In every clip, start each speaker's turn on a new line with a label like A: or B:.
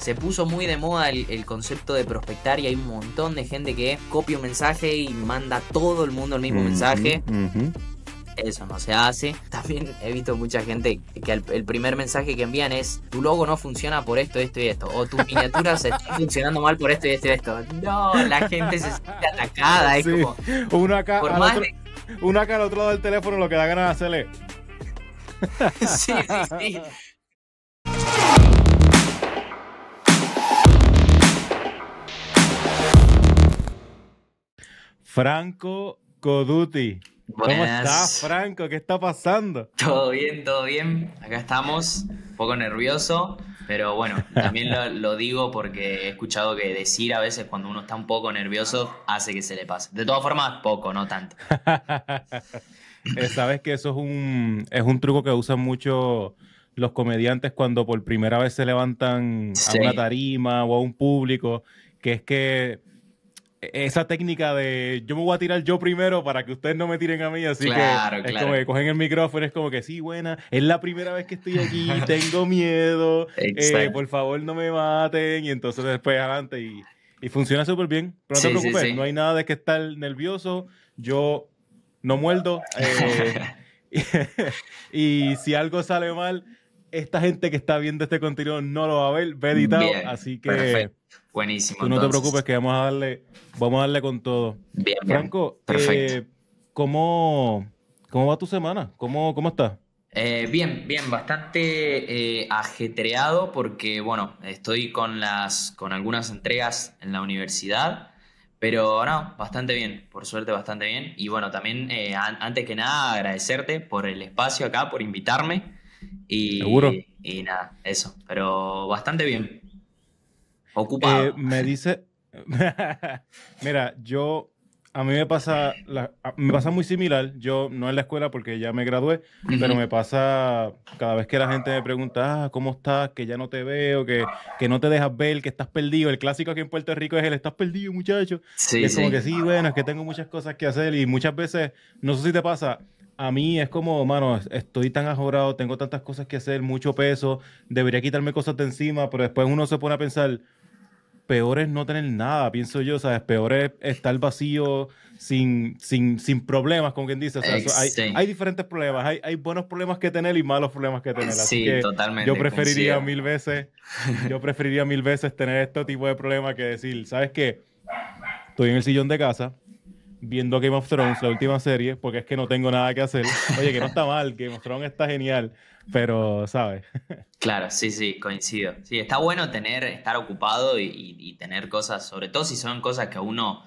A: se puso muy de moda el concepto de prospectar y hay un montón de gente que copia un mensaje y manda a todo el mundo el mismo mensaje. Eso no se hace. También he visto mucha gente que el primer mensaje que envían es: tu logo no funciona por esto, esto y esto. O tus miniaturas están funcionando mal por esto y esto y esto. No, la gente se siente atacada. Es
B: Sí.
A: como...
B: Uno acá,
A: por
B: al
A: más
B: otro, uno acá al otro lado del teléfono lo que da ganas de hacerle.
A: Sí, sí, sí.
B: Franco Coduti. ¿Cómo
A: Buenas.
B: estás, Franco? ¿Qué está pasando?
A: Todo bien, todo bien. Acá estamos. Un poco nervioso. Pero bueno, también lo digo porque he escuchado que decir a veces cuando uno está un poco nervioso hace que se le pase. De todas formas, poco, no tanto.
B: Sabes que eso es un truco que usan mucho los comediantes cuando por primera vez se levantan a
A: Sí,
B: una tarima o a un público, que es que esa técnica de yo me voy a tirar yo primero para que ustedes no me tiren a mí, así que
A: claro,
B: es como
A: claro.
B: que cogen el micrófono, es como que sí, buena, es la primera vez que estoy aquí, tengo miedo,
A: Exacto.
B: por favor no me maten, y entonces después adelante y funciona súper bien, pero no te
A: Sí, sí,
B: preocupes,
A: sí.
B: no hay nada de que estar nervioso, yo no muerdo, y si algo sale mal, esta gente que está viendo este contenido no lo va a ver, ve editado,
A: Bien,
B: así que...
A: perfecto. Buenísimo,
B: Tú no te preocupes
A: entonces.
B: que vamos a darle con todo.
A: Bien, bien.
B: Franco,
A: Perfecto.
B: ¿cómo, cómo va tu semana? ¿Cómo estás?
A: Bien, bien, bastante ajetreado porque, bueno, estoy con algunas entregas en la universidad, pero no, bastante bien, por suerte bastante bien. Y bueno, también antes que nada agradecerte por el espacio acá, por invitarme
B: ¿Seguro?
A: y nada, eso, pero bastante bien, ocupado.
B: Me dice, mira, a mí me pasa muy similar, yo no en la escuela porque ya me gradué, pero
A: Ujú.
B: me pasa cada vez que la gente me pregunta, ¿cómo estás? Que ya no te veo, que no te dejas ver, que estás perdido. El clásico aquí en Puerto Rico es el estás perdido, muchacho. Y
A: Sí,
B: es como
A: sí.
B: que sí, bueno, es que tengo muchas cosas que hacer y muchas veces, no sé si te pasa, a mí es como, mano, estoy tan ajorado, tengo tantas cosas que hacer, mucho peso, debería quitarme cosas de encima, pero después uno se pone a pensar peor es no tener nada, pienso yo, ¿sabes? Peor es estar vacío, sin problemas, como quien dice. O sea,
A: Sí,
B: hay diferentes problemas, hay buenos problemas que tener y malos problemas que tener. Así
A: sí,
B: que yo
A: totalmente,
B: preferiría
A: coincido.
B: mil veces, yo preferiría mil veces tener este tipo de problemas que decir, ¿sabes qué? Estoy en el sillón de casa viendo Game of Thrones, la última serie, porque es que no tengo nada que hacer. Oye, que no está mal, Game of Thrones está genial, pero, ¿sabes?
A: Claro, sí, sí, coincido. Sí, está bueno estar ocupado y tener cosas, sobre todo si son cosas que a uno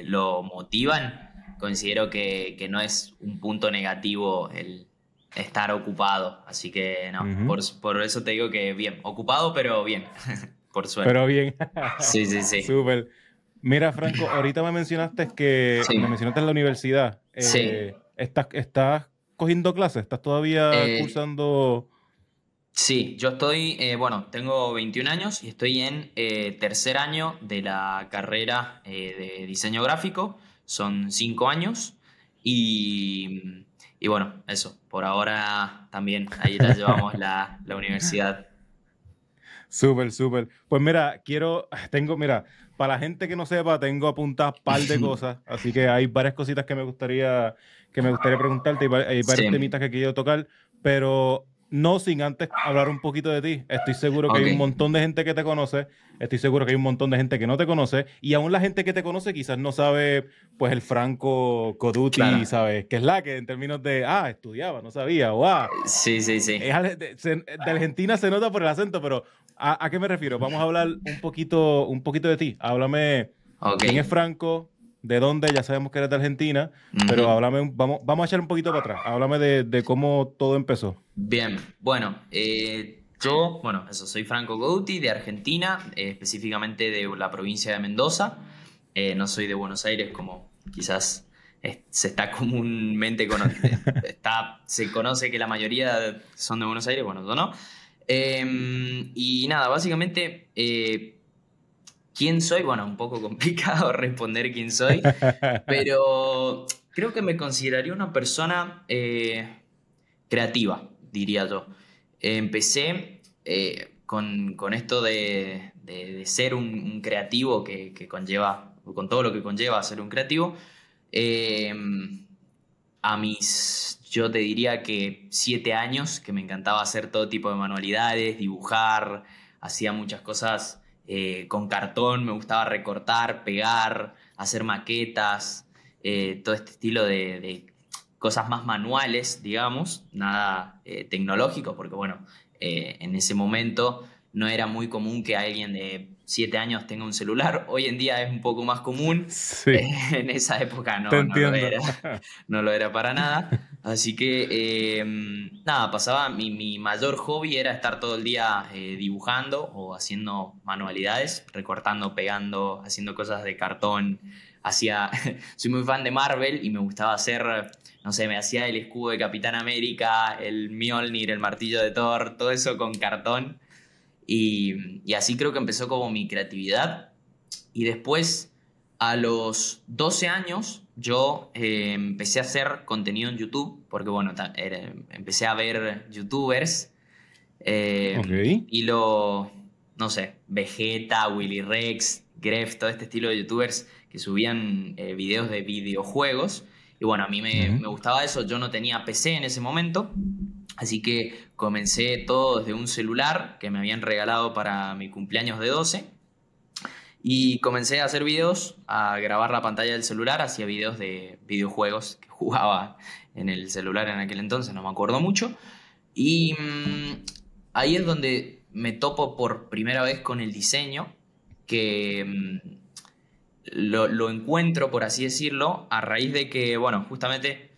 A: lo motivan. Considero que no es un punto negativo el estar ocupado. Así que no,
B: Ujú.
A: por eso te digo que bien, ocupado, pero bien, por suerte.
B: Pero bien,
A: Sí, sí, sí.
B: súper. Mira, Franco, ahorita me
A: Sí,
B: mencionaste en la universidad.
A: sí.
B: ¿Estás cogiendo clases? ¿Estás todavía
A: Eh,
B: cursando?
A: Sí, yo estoy, bueno, tengo 21 años y estoy en tercer año de la carrera de diseño gráfico. Son 5 años y bueno, eso, por ahora también ahí la llevamos la universidad.
B: Súper, súper. Pues mira, mira, para la gente que no sepa, tengo apuntadas par de cosas, así que hay varias cositas que me gustaría preguntarte, hay varios
A: Sí,
B: temitas que quiero tocar, pero no sin antes hablar un poquito de ti. Estoy seguro que hay
A: ok,
B: un montón de gente que te conoce, estoy seguro que hay un montón de gente que no te conoce, y aún la gente que te conoce quizás no sabe, pues, el Franco Coduti,
A: claro.
B: ¿sabes? Que es la que en términos de, estudiaba, no sabía, o
A: Sí, sí, sí.
B: de Argentina se nota por el acento, pero ¿a qué me refiero? Vamos a hablar un poquito de ti. Háblame
A: Ok.
B: quién es Franco, de dónde, ya sabemos que eres de Argentina, pero
A: Ujú.
B: vamos a echar un poquito para atrás. Háblame de cómo todo empezó.
A: Bien, bueno, yo, bueno, eso, soy Franco Gouti de Argentina, específicamente de la provincia de Mendoza. No soy de Buenos Aires como quizás se está comúnmente se conoce que la mayoría son de Buenos Aires, bueno, yo no. Y nada, básicamente, ¿quién soy? Bueno, un poco complicado responder quién soy, pero creo que me consideraría una persona creativa, diría yo. Empecé con esto de ser un creativo que conlleva, con todo lo que conlleva ser un creativo, eh, yo te diría que 7 años, que me encantaba hacer todo tipo de manualidades, dibujar, hacía muchas cosas con cartón, me gustaba recortar, pegar, hacer maquetas, todo este estilo de cosas más manuales, digamos, nada tecnológico, porque bueno, en ese momento no era muy común que alguien de 7 años tenga un celular. Hoy en día es un poco más común.
B: Sí,
A: En esa época
B: te
A: no lo
B: entiendo.
A: era, no lo era para nada. Así que, nada, pasaba, mi mayor hobby era estar todo el día dibujando o haciendo manualidades, recortando, pegando, haciendo cosas de cartón. Hacía, soy muy fan de Marvel y me gustaba hacer, no sé, me hacía el escudo de Capitán América, el Mjolnir, el martillo de Thor, todo eso con cartón. Y así creo que empezó como mi creatividad. Y después, a los 12 años, yo empecé a hacer contenido en YouTube, porque bueno, empecé a ver YouTubers,
B: Ok.
A: estilo, no sé, Vegeta, Willy Rex, Gref, todo este estilo de YouTubers que subían videos de videojuegos. Y bueno, a mí
B: Ujú.
A: me gustaba eso, yo no tenía PC en ese momento, así que comencé todo desde un celular que me habían regalado para mi cumpleaños de 12. Y comencé a hacer videos, a grabar la pantalla del celular, hacía videos de videojuegos que jugaba en el celular en aquel entonces, no me acuerdo mucho. Y ahí es donde me topo por primera vez con el diseño, que lo encuentro, por así decirlo, a raíz de que, bueno, justamente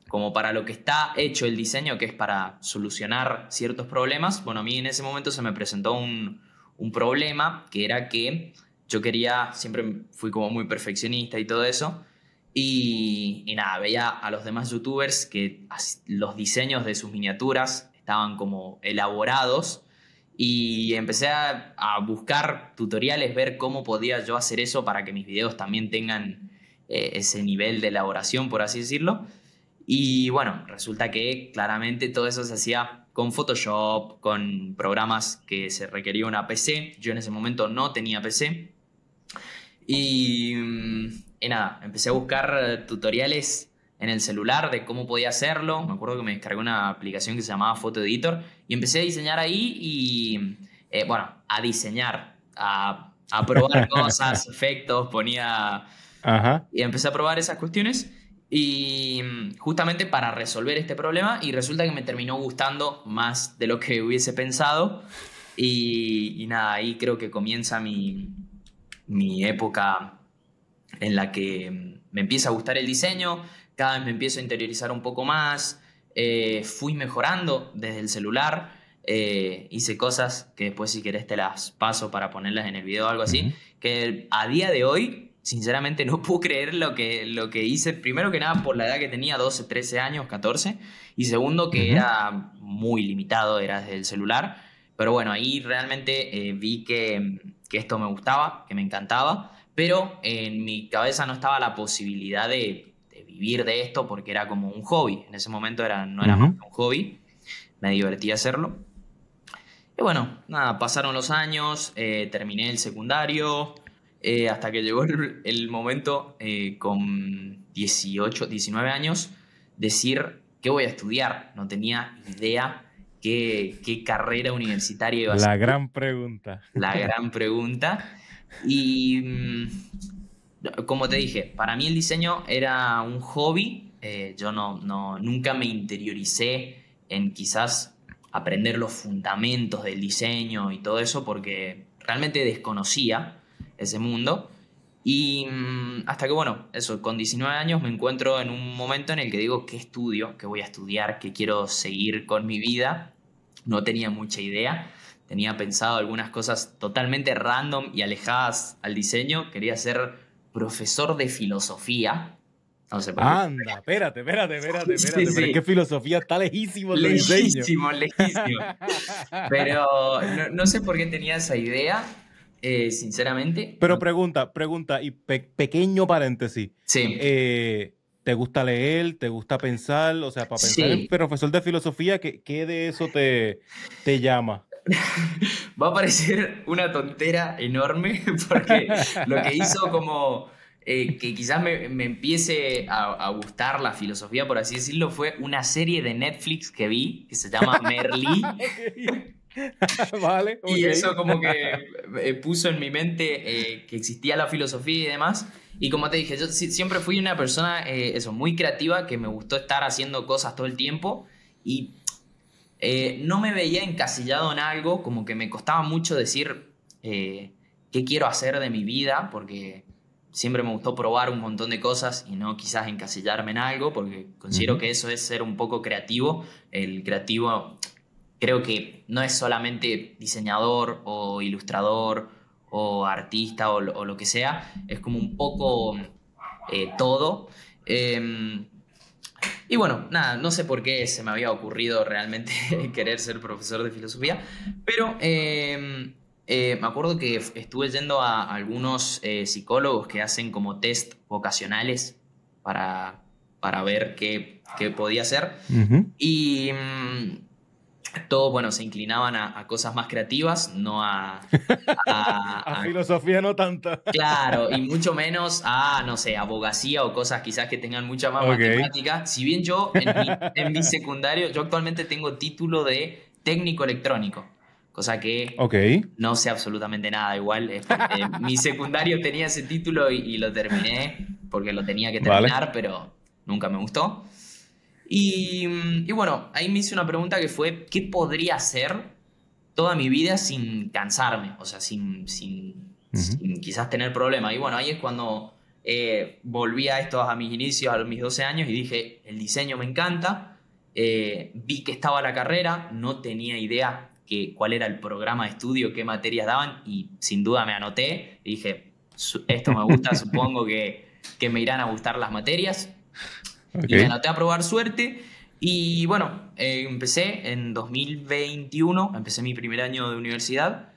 A: como para lo que está hecho el diseño, que es para solucionar ciertos problemas, bueno, a mí en ese momento se me presentó un problema que era que yo quería, siempre fui como muy perfeccionista y todo eso, y nada, veía a los demás youtubers que los diseños de sus miniaturas estaban como elaborados y empecé a buscar tutoriales, ver cómo podía yo hacer eso para que mis videos también tengan ese nivel de elaboración, por así decirlo. Y bueno, resulta que claramente todo eso se hacía con Photoshop, con programas que se requería una PC. Yo en ese momento no tenía PC. Y nada, empecé a buscar tutoriales en el celular de cómo podía hacerlo. Me acuerdo que me descargué una aplicación que se llamaba Photo Editor y empecé a diseñar ahí y, bueno, a diseñar, a probar cosas, efectos, ponía
B: Ajá.
A: y empecé a probar esas cuestiones y justamente para resolver este problema y resulta que me terminó gustando más de lo que hubiese pensado y nada, ahí creo que comienza mi época en la que me empieza a gustar el diseño, cada vez me empiezo a interiorizar un poco más, fui mejorando desde el celular, hice cosas que después si querés te las paso para ponerlas en el video o algo así,
B: Ujú.
A: que a día de hoy sinceramente no puedo creer lo que hice, primero que nada por la edad que tenía, 12 13 años, 14 y segundo que
B: Ujú.
A: era muy limitado, era desde el celular, pero bueno, ahí realmente vi que esto me gustaba, que me encantaba, pero en mi cabeza no estaba la posibilidad de vivir de esto porque era como un hobby. En ese momento no era más
B: Ujú.
A: que un hobby, me divertía hacerlo. Y bueno, nada, pasaron los años, terminé el secundario, hasta que llegó el momento con 18 19 años, decir qué voy a estudiar. No tenía idea qué carrera universitaria iba a
B: La
A: seguir,
B: gran pregunta.
A: la gran pregunta. Y como te dije, para mí el diseño era un hobby. Yo nunca me interioricé en quizás aprender los fundamentos del diseño y todo eso porque realmente desconocía ese mundo. Y hasta que, bueno, eso, con 19 años me encuentro en un momento en el que digo, ¿qué estudio? ¿Qué voy a estudiar? ¿Qué quiero seguir con mi vida? No tenía mucha idea. Tenía pensado algunas cosas totalmente random y alejadas al diseño. Quería ser profesor de filosofía. No sé por qué.
B: Anda,
A: Sí,
B: espérate, pero es que
A: sí.
B: filosofía está lejísimos de diseño.
A: Lejísimo, lejísimo. Pero no sé por qué tenía esa idea, sinceramente.
B: Pero pregunta, y pequeño paréntesis.
A: Sí,
B: ¿Te gusta leer? ¿Te gusta pensar? O sea, para pensar en
A: sí.
B: profesor de filosofía, ¿qué de eso te llama?
A: Va a parecer una tontera enorme porque lo que hizo como que quizás me empiece a gustar la filosofía, por así decirlo, fue una serie de Netflix que vi que se llama Merlí.
B: Ok. Vale,
A: Y eso
B: ok.
A: como que puso en mi mente que existía la filosofía y demás. Y como te dije, yo siempre fui una persona eso, muy creativa, que me gustó estar haciendo cosas todo el tiempo y no me veía encasillado en algo, como que me costaba mucho decir qué quiero hacer de mi vida, porque siempre me gustó probar un montón de cosas y no quizás encasillarme en algo, porque considero
B: Ujú.
A: que eso es ser un poco creativo. El creativo creo que no es solamente diseñador o ilustrador o artista o lo que sea, es como un poco todo. Eh, y bueno, nada, no sé por qué se me había ocurrido realmente querer ser profesor de filosofía, pero me acuerdo que estuve yendo a algunos psicólogos que hacen como test vocacionales para, para ver qué podía hacer.
B: Ujú.
A: Y todos, bueno, se inclinaban a cosas más creativas, no
B: A
A: a
B: filosofía no tanto.
A: claro, y mucho menos a, no sé, abogacía o cosas quizás que tengan mucha más
B: Ok.
A: matemática. Si bien yo en mi secundario, yo actualmente tengo título de técnico electrónico, cosa que
B: Ok.
A: no sé absolutamente nada. Igual es porque mi secundario tenía ese título y lo terminé porque lo tenía que
B: Vale.
A: terminar, pero nunca me gustó. Y bueno, ahí me hice una pregunta que fue, ¿qué podría hacer toda mi vida sin cansarme? O sea,
B: Ujú.
A: sin quizás tener problemas. Y bueno, ahí es cuando volví a estos, a mis inicios, a mis 12 años, y dije, el diseño me encanta. Vi que estaba la carrera, no tenía idea cuál era el programa de estudio, qué materias daban, y sin duda me anoté. Y dije, esto me gusta, supongo que me irán a gustar las materias. Y me
B: Ok.
A: anoté a probar suerte. Y bueno, empecé en 2021, empecé mi primer año de universidad.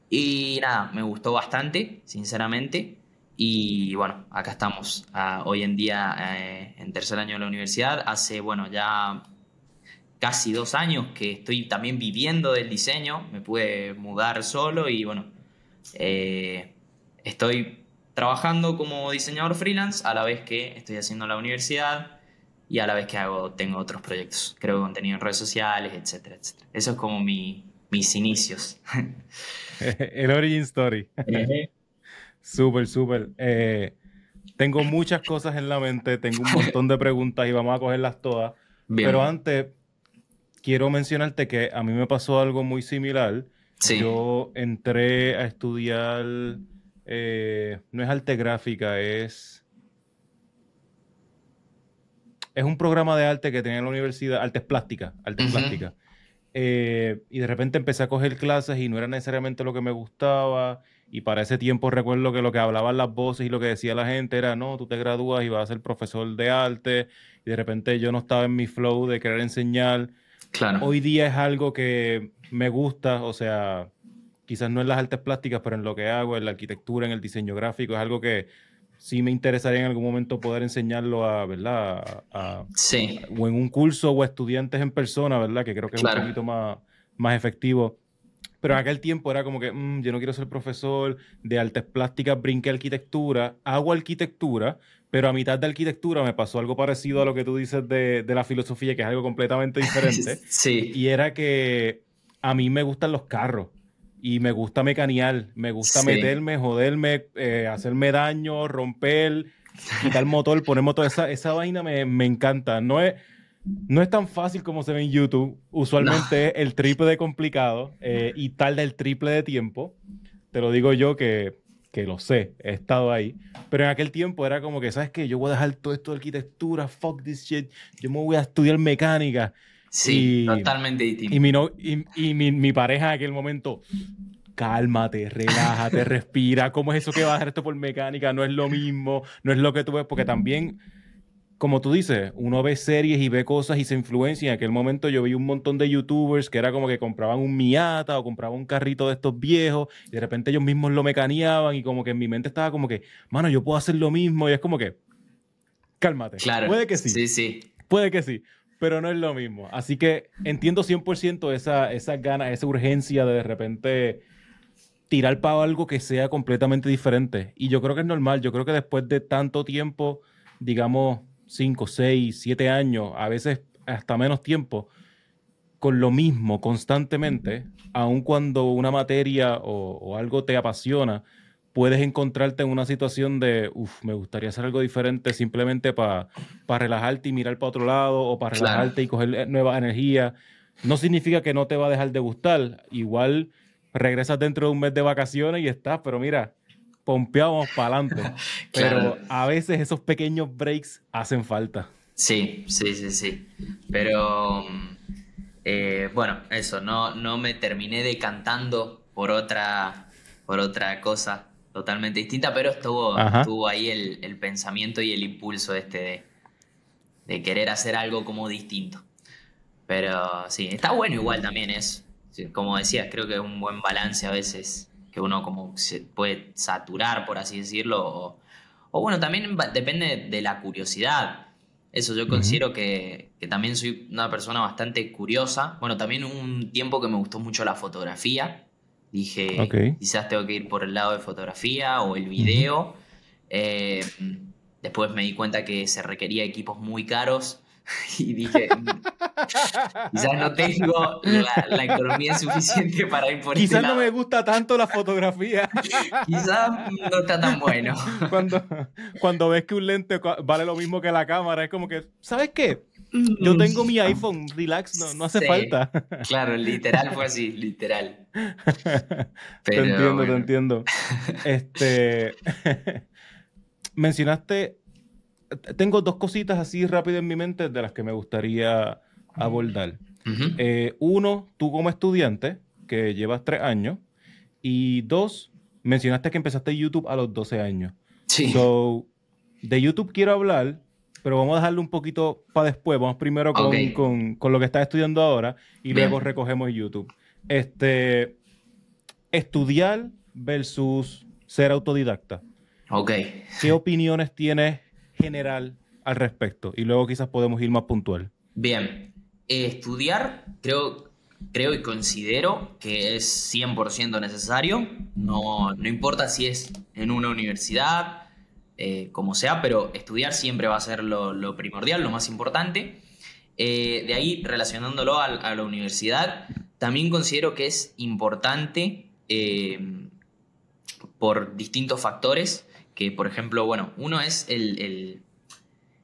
A: Y nada, me gustó bastante, sinceramente. Y bueno, acá estamos, hoy en día en tercer año de la universidad. Hace, bueno, ya casi 2 años que estoy también viviendo del diseño. Me pude mudar solo y bueno, eh, estoy trabajando como diseñador freelance a la vez que estoy haciendo la universidad y a la vez que tengo otros proyectos. Creo contenido en redes sociales, etcétera, etcétera. Eso es como mis inicios.
B: El origin story.
A: Ujú.
B: Súper, súper. Tengo muchas cosas en la mente, tengo un montón de preguntas y vamos a cogerlas todas. Pero
A: Bien,
B: antes, quiero mencionarte que a mí me pasó algo muy similar.
A: sí.
B: Yo entré a estudiar, no es arte gráfica, es un programa de arte que tenía en la universidad, artes plásticas, artes
A: Ujú.
B: plásticas. Y de repente empecé a coger clases y no era necesariamente lo que me gustaba. Y para ese tiempo recuerdo que lo que hablaban las voces y lo que decía la gente era, no, tú te gradúas y vas a ser profesor de arte. Y de repente yo no estaba en mi flow de querer enseñar.
A: Claro.
B: Hoy día es algo que me gusta, o sea, quizás no en las artes plásticas, pero en lo que hago, en la arquitectura, en el diseño gráfico, es algo que sí me interesaría en algún momento poder enseñarlo a, ¿verdad?
A: Sí,
B: O en un curso o a estudiantes en persona, ¿verdad? Que creo que es un
A: claro.
B: poquito más efectivo. Pero en aquel tiempo era como que, yo no quiero ser profesor de artes plásticas, brinqué a arquitectura, hago arquitectura, pero a mitad de arquitectura me pasó algo parecido a lo que tú dices de la filosofía, que es algo completamente diferente, y
A: Sí,
B: era que a mí me gustan los carros y me gusta mecanear, me gusta
A: sí.
B: meterme, joderme, hacerme daño, romper, quitar motor, poner motor, esa vaina me encanta. No es tan fácil como se ve en YouTube.
A: No,
B: Usualmente es el triple de complicado y tarda el triple de tiempo. Te lo digo yo que lo sé, he estado ahí. Pero en aquel tiempo era como que, ¿sabes qué? Yo voy a dejar todo esto de arquitectura, fuck this shit. Yo me voy a estudiar mecánica.
A: sí,
B: Y,
A: totalmente
B: y,
A: distinto.
B: mi, no- y mi pareja en aquel momento, cálmate, relájate, respira. ¿Cómo es eso que vas a hacer esto por mecánica? No es lo mismo, no es lo que tú ves, porque también como tú dices, uno ve series y ve cosas y se influencia. En aquel momento yo vi un montón de YouTubers que era como que compraban un Miata o compraban un carrito de estos viejos y de repente ellos mismos lo mecaneaban y como que en mi mente estaba como que, mano, yo puedo hacer lo mismo y es como que, cálmate,
A: Claro,
B: puede que sí,
A: sí, sí.
B: puede que sí, pero no es lo mismo. Así que entiendo 100% esas ganas, esa urgencia de repente tirar para algo que sea completamente diferente. Y yo creo que es normal. Yo creo que después de tanto tiempo, digamos 5, 6, 7 años, a veces hasta menos tiempo, con lo mismo constantemente, aun cuando una materia o algo te apasiona, puedes encontrarte en una situación de, me gustaría hacer algo diferente simplemente para relajarte y mirar para otro lado o para
A: Claro.
B: relajarte y coger nueva energía. No significa que no te va a dejar de gustar. Igual regresas dentro de un mes de vacaciones y estás, pero mira, pompeado, vamos para adelante.
A: Claro.
B: Pero a veces esos pequeños breaks hacen falta.
A: Sí, sí, sí, sí. Pero bueno, eso, no me terminé decantando por otra cosa totalmente distinta, pero
B: Ajá.
A: estuvo ahí el pensamiento y el impulso de querer hacer algo como distinto. Pero sí, está bueno igual también es, sí, como decías, creo que es un buen balance a veces que uno como se puede saturar, por así decirlo, o bueno, también depende de la curiosidad. Eso yo
B: Ujú.
A: considero que también soy una persona bastante curiosa. Bueno, también hubo un tiempo que me gustó mucho la fotografía. Dije,
B: Ok.
A: quizás tengo que ir por el lado de fotografía o el
B: Ujú.
A: video. Eh, Después me di cuenta que se requería equipos muy caros y dije, quizás no tengo la economía suficiente para ir por este
B: Quizás no me
A: lado.
B: gusta tanto la fotografía.
A: Quizás no está tan bueno.
B: Cuando, cuando ves que un lente vale lo mismo que la cámara, es como que, ¿sabes qué? Yo
A: Mm,
B: tengo mi iPhone, relax, no hace
A: sí,
B: falta.
A: claro, literal fue así, literal.
B: Te
A: Pero
B: entiendo, te
A: bueno.
B: entiendo. Este, mencionaste, tengo dos cositas así rápido en mi mente de las que me gustaría abordar.
A: Ujú.
B: Uno, tú como estudiante, que llevas 3 años, y dos, mencionaste que empezaste YouTube a los 12 años.
A: Sí,
B: So, de YouTube quiero hablar, pero vamos a dejarlo un poquito para después.Amos primero
A: ok,
B: con lo que estás estudiando ahora y luego
A: bien,
B: recogemos YouTube. Estudiar versus ser autodidacta.
A: ok,
B: ¿Qué opiniones tienes general al respecto? Y luego quizás podemos ir más puntual.
A: bien. Estudiar, creo y considero que es 100% necesario. No importa si es en una universidad, como sea, pero estudiar siempre va a ser lo primordial, lo más importante. De ahí, relacionándolo a la universidad, también considero que es importante por distintos factores, que por ejemplo, bueno, uno es el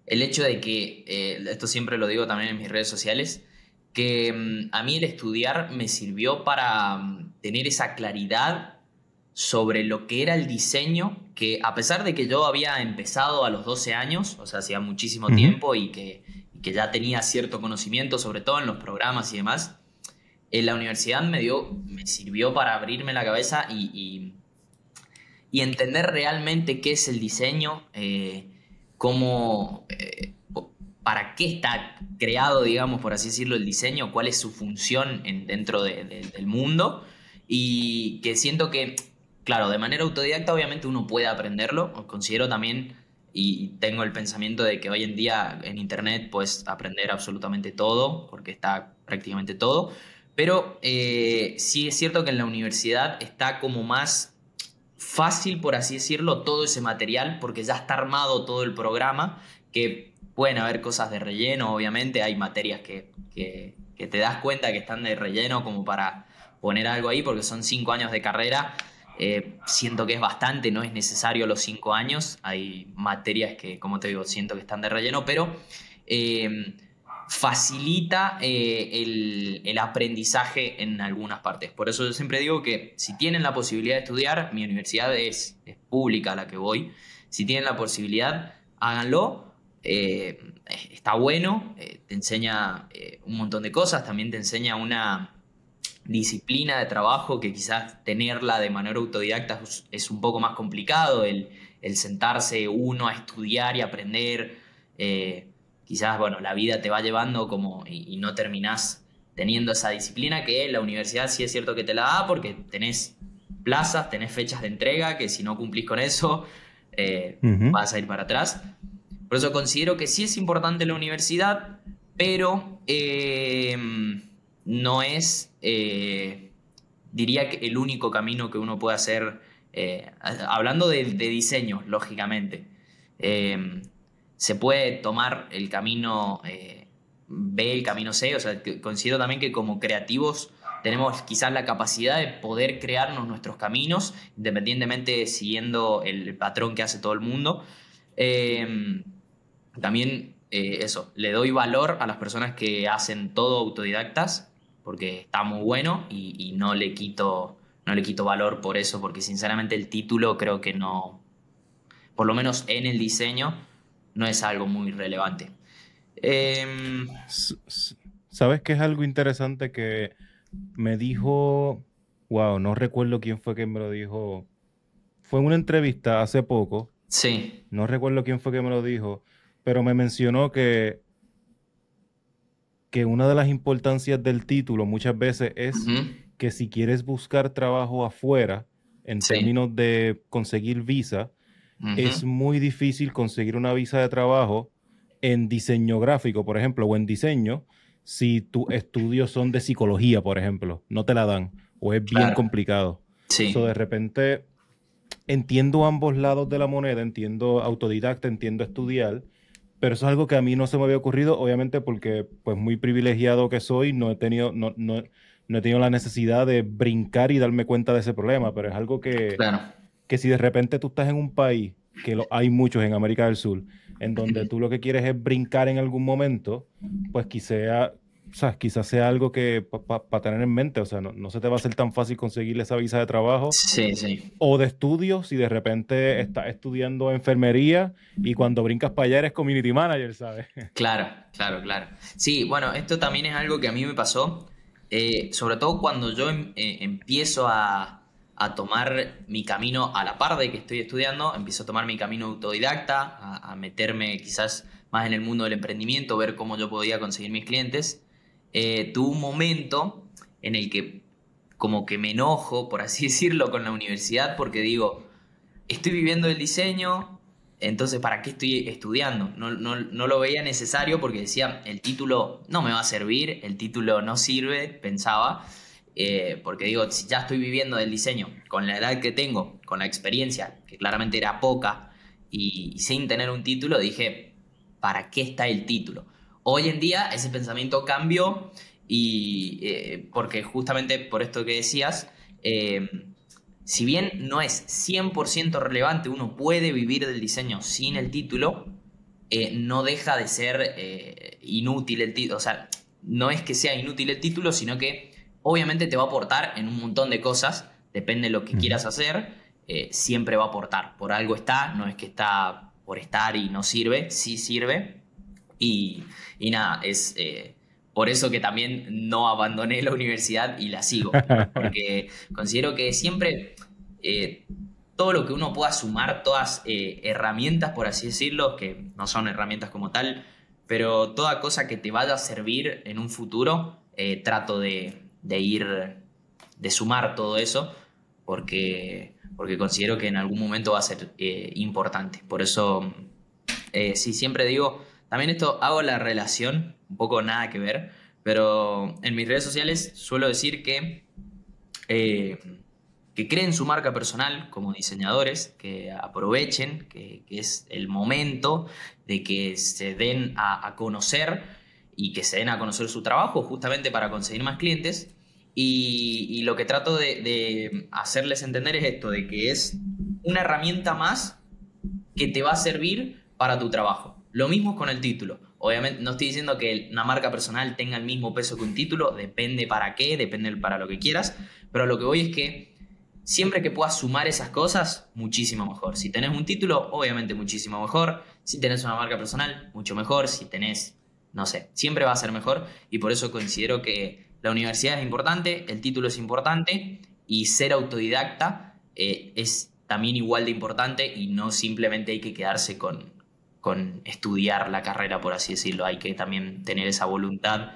A: hecho de que, esto siempre lo digo también en mis redes sociales, que a mí el estudiar me sirvió para tener esa claridad sobre lo que era el diseño, que a pesar de que yo había empezado a los 12 años, o sea, hacía muchísimo
B: Ujú.
A: tiempo y que ya tenía cierto conocimiento, sobre todo en los programas y demás, en la universidad me sirvió para abrirme la cabeza y entender realmente qué es el diseño, cómo, para qué está creado, digamos, por así decirlo, el diseño, cuál es su función dentro del mundo y que siento que, claro, de manera autodidacta obviamente uno puede aprenderlo, considero también y tengo el pensamiento de que hoy en día en Internet puedes aprender absolutamente todo, porque está prácticamente todo, pero sí es cierto que en la universidad está como más fácil, por así decirlo, todo ese material, porque ya está armado todo el programa, que pueden haber cosas de relleno, obviamente, hay materias que te das cuenta que están de relleno como para poner algo ahí, porque son 5 años de carrera. Siento que es bastante, no es necesario los 5 años, hay materias que, como te digo, siento que están de relleno, pero eh, facilita el aprendizaje en algunas partes. Por eso yo siempre digo que si tienen la posibilidad de estudiar, mi universidad es pública a la que voy, si tienen la posibilidad, háganlo. Está bueno, te enseña un montón de cosas, también te enseña una disciplina de trabajo que quizás tenerla de manera autodidacta es un poco más complicado, el sentarse uno a estudiar y aprender. Quizás, bueno, la vida te va llevando como y no terminás teniendo esa disciplina que la universidad sí es cierto que te la da porque tenés plazas, tenés fechas de entrega que si no cumplís con eso
B: Ujú.
A: vas a ir para atrás. Por eso considero que sí es importante la universidad, pero no es, diría que el único camino que uno puede hacer, hablando de diseño, lógicamente. Se puede tomar el camino B, el camino C, o sea, considero también que como creativos tenemos quizás la capacidad de poder crearnos nuestros caminos, independientemente siguiendo el patrón que hace todo el mundo. También eso, le doy valor a las personas que hacen todo autodidactas, porque está muy bueno y no le quito valor por eso, porque sinceramente el título creo que no, por lo menos en el diseño, no es algo muy relevante.
B: ¿Sabes qué es algo interesante que me dijo? Wow, no recuerdo quién fue que me lo dijo. Fue en una entrevista hace poco.
A: Sí.
B: No recuerdo quién fue que me lo dijo, pero me mencionó que una de las importancias del título muchas veces es
A: Ujú.
B: que si quieres buscar trabajo afuera, en
A: Sí.
B: términos de conseguir visa, es
A: Ujú.
B: muy difícil conseguir una visa de trabajo en diseño gráfico, por ejemplo, o en diseño, si tus estudios son de psicología, por ejemplo, no te la dan, o es bien
A: Claro.
B: complicado. So,
A: Sí.
B: de repente, entiendo ambos lados de la moneda, entiendo autodidacta, entiendo estudiar, pero eso es algo que a mí no se me había ocurrido, obviamente porque pues muy privilegiado que soy, no he tenido la necesidad de brincar y darme cuenta de ese problema, pero es algo
A: Claro.
B: que si de repente tú estás en un país, que hay muchos en América del Sur, en donde tú lo que quieres es brincar en algún momento, pues quizás sea algo que para tener en mente, o sea, no se te va a hacer tan fácil conseguir esa visa de trabajo
A: Sí, sí.
B: o de estudio si de repente estás estudiando enfermería y cuando brincas para allá eres community manager, ¿sabes?
A: Claro, claro, claro. Sí, bueno, esto también es algo que a mí me pasó, sobre todo cuando yo empiezo a tomar mi camino a la par de que estoy estudiando, empiezo a tomar mi camino autodidacta, a meterme quizás más en el mundo del emprendimiento, ver cómo yo podía conseguir mis clientes. Tuve un momento en el que como que me enojo, por así decirlo, con la universidad porque digo, estoy viviendo el diseño, entonces ¿para qué estoy estudiando? No lo veía necesario porque decía, el título no me va a servir, el título no sirve, pensaba, porque digo, si ya estoy viviendo del diseño, con la edad que tengo, con la experiencia, que claramente era poca, y sin tener un título, dije, ¿para qué está el título? Hoy en día ese pensamiento cambió y porque justamente por esto que decías, si bien no es 100% relevante, uno puede vivir del diseño sin el título, no deja de ser inútil el título. O sea, no es que sea inútil el título, sino que obviamente te va a aportar en un montón de cosas, depende de lo que
B: Ujú.
A: quieras hacer, siempre va a aportar. Por algo está, no es que está por estar y no sirve, sí sirve. Y nada, es por eso que también no abandoné la universidad y la sigo, porque considero que siempre eh, todo lo que uno pueda sumar, todas herramientas, por así decirlo, que no son herramientas como tal, pero toda cosa que te vaya a servir en un futuro, trato de ir, de sumar todo eso, porque considero que en algún momento va a ser importante. Por eso, sí, siempre digo, también esto hago la relación, un poco nada que ver, pero en mis redes sociales suelo decir eh, que creen su marca personal como diseñadores, que aprovechen, que es el momento de que se den a conocer y que se den a conocer su trabajo justamente para conseguir más clientes. Y lo que trato de hacerles entender es esto, de que es una herramienta más que te va a servir para tu trabajo. Lo mismo con el título. Obviamente no estoy diciendo que una marca personal tenga el mismo peso que un título, depende para qué, depende para lo que quieras, pero lo que voy es que siempre que puedas sumar esas cosas, muchísimo mejor. Si tenés un título, obviamente muchísimo mejor. Si tenés una marca personal, mucho mejor. Si tenés, no sé, siempre va a ser mejor y por eso considero que la universidad es importante, el título es importante y ser autodidacta es también igual de importante y no simplemente hay que quedarse con estudiar la carrera, por así decirlo. Hay que también tener esa voluntad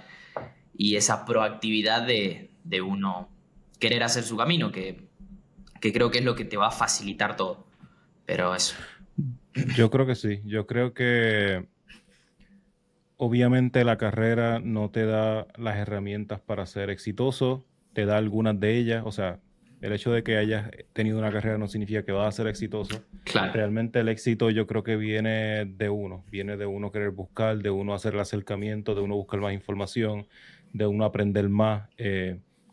A: y esa proactividad de uno querer hacer su camino, que creo que es lo que te va a facilitar todo. Pero eso.
B: Yo creo que sí, yo creo que obviamente la carrera no te da las herramientas para ser exitoso, te da algunas de ellas, o sea, el hecho de que hayas tenido una carrera no significa que vas a ser exitoso.
A: Claro,
B: Realmente el éxito yo creo que viene de uno querer buscar, de uno hacer el acercamiento, de uno buscar más información, de uno aprender más.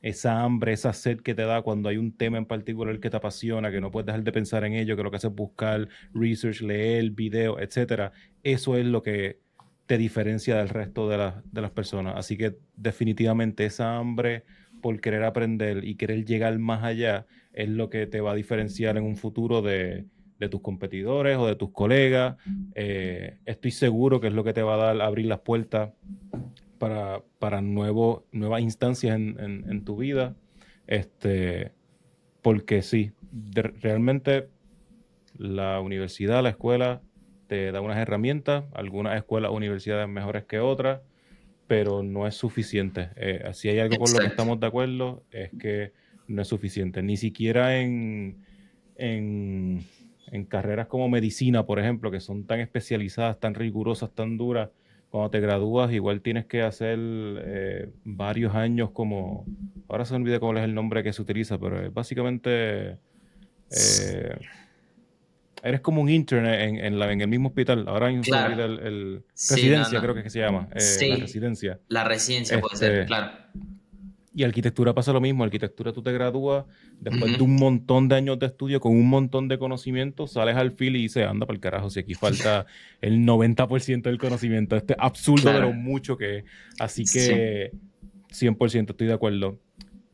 B: Esa hambre, esa sed que te da cuando hay un tema en particular que te apasiona, que no puedes dejar de pensar en ello, que lo que haces es buscar research, leer, video, etcétera. Eso es lo que te diferencia del resto de las personas. Así que definitivamente esa hambre por querer aprender y querer llegar más allá es lo que te va a diferenciar en un futuro de tus competidores o de tus colegas. Estoy seguro que es lo que te va a dar abrir las puertas para nuevas instancias en tu vida. Porque sí, realmente la universidad, la escuela te da unas herramientas, algunas escuelas o universidades mejores que otras, pero no es suficiente. Si hay algo con lo que
A: exacto.
B: estamos de acuerdo, es que no es suficiente. Ni siquiera en, en carreras como medicina, por ejemplo, que son tan especializadas, tan rigurosas, tan duras, cuando te gradúas, igual tienes que hacer varios años como, ahora se me olvida cuál es el nombre que se utiliza, pero es básicamente eh, eres como un intern en el mismo hospital. Ahora mismo se me olvida
A: Claro,
B: el
A: sí, no,
B: residencia, creo
A: no.
B: que se llama, la
A: Sí,
B: residencia.
A: la residencia puede ser,
B: Este,
A: claro.
B: y arquitectura pasa lo mismo. Arquitectura tú te gradúas después de
A: Ujú.
B: un montón de años de estudio con un montón de conocimiento, sales al fil y dices, anda para el carajo, si aquí falta el 90% del conocimiento. Este es absurdo de lo
A: Claro,
B: mucho que es. Así
A: sí,
B: que 100% estoy de acuerdo.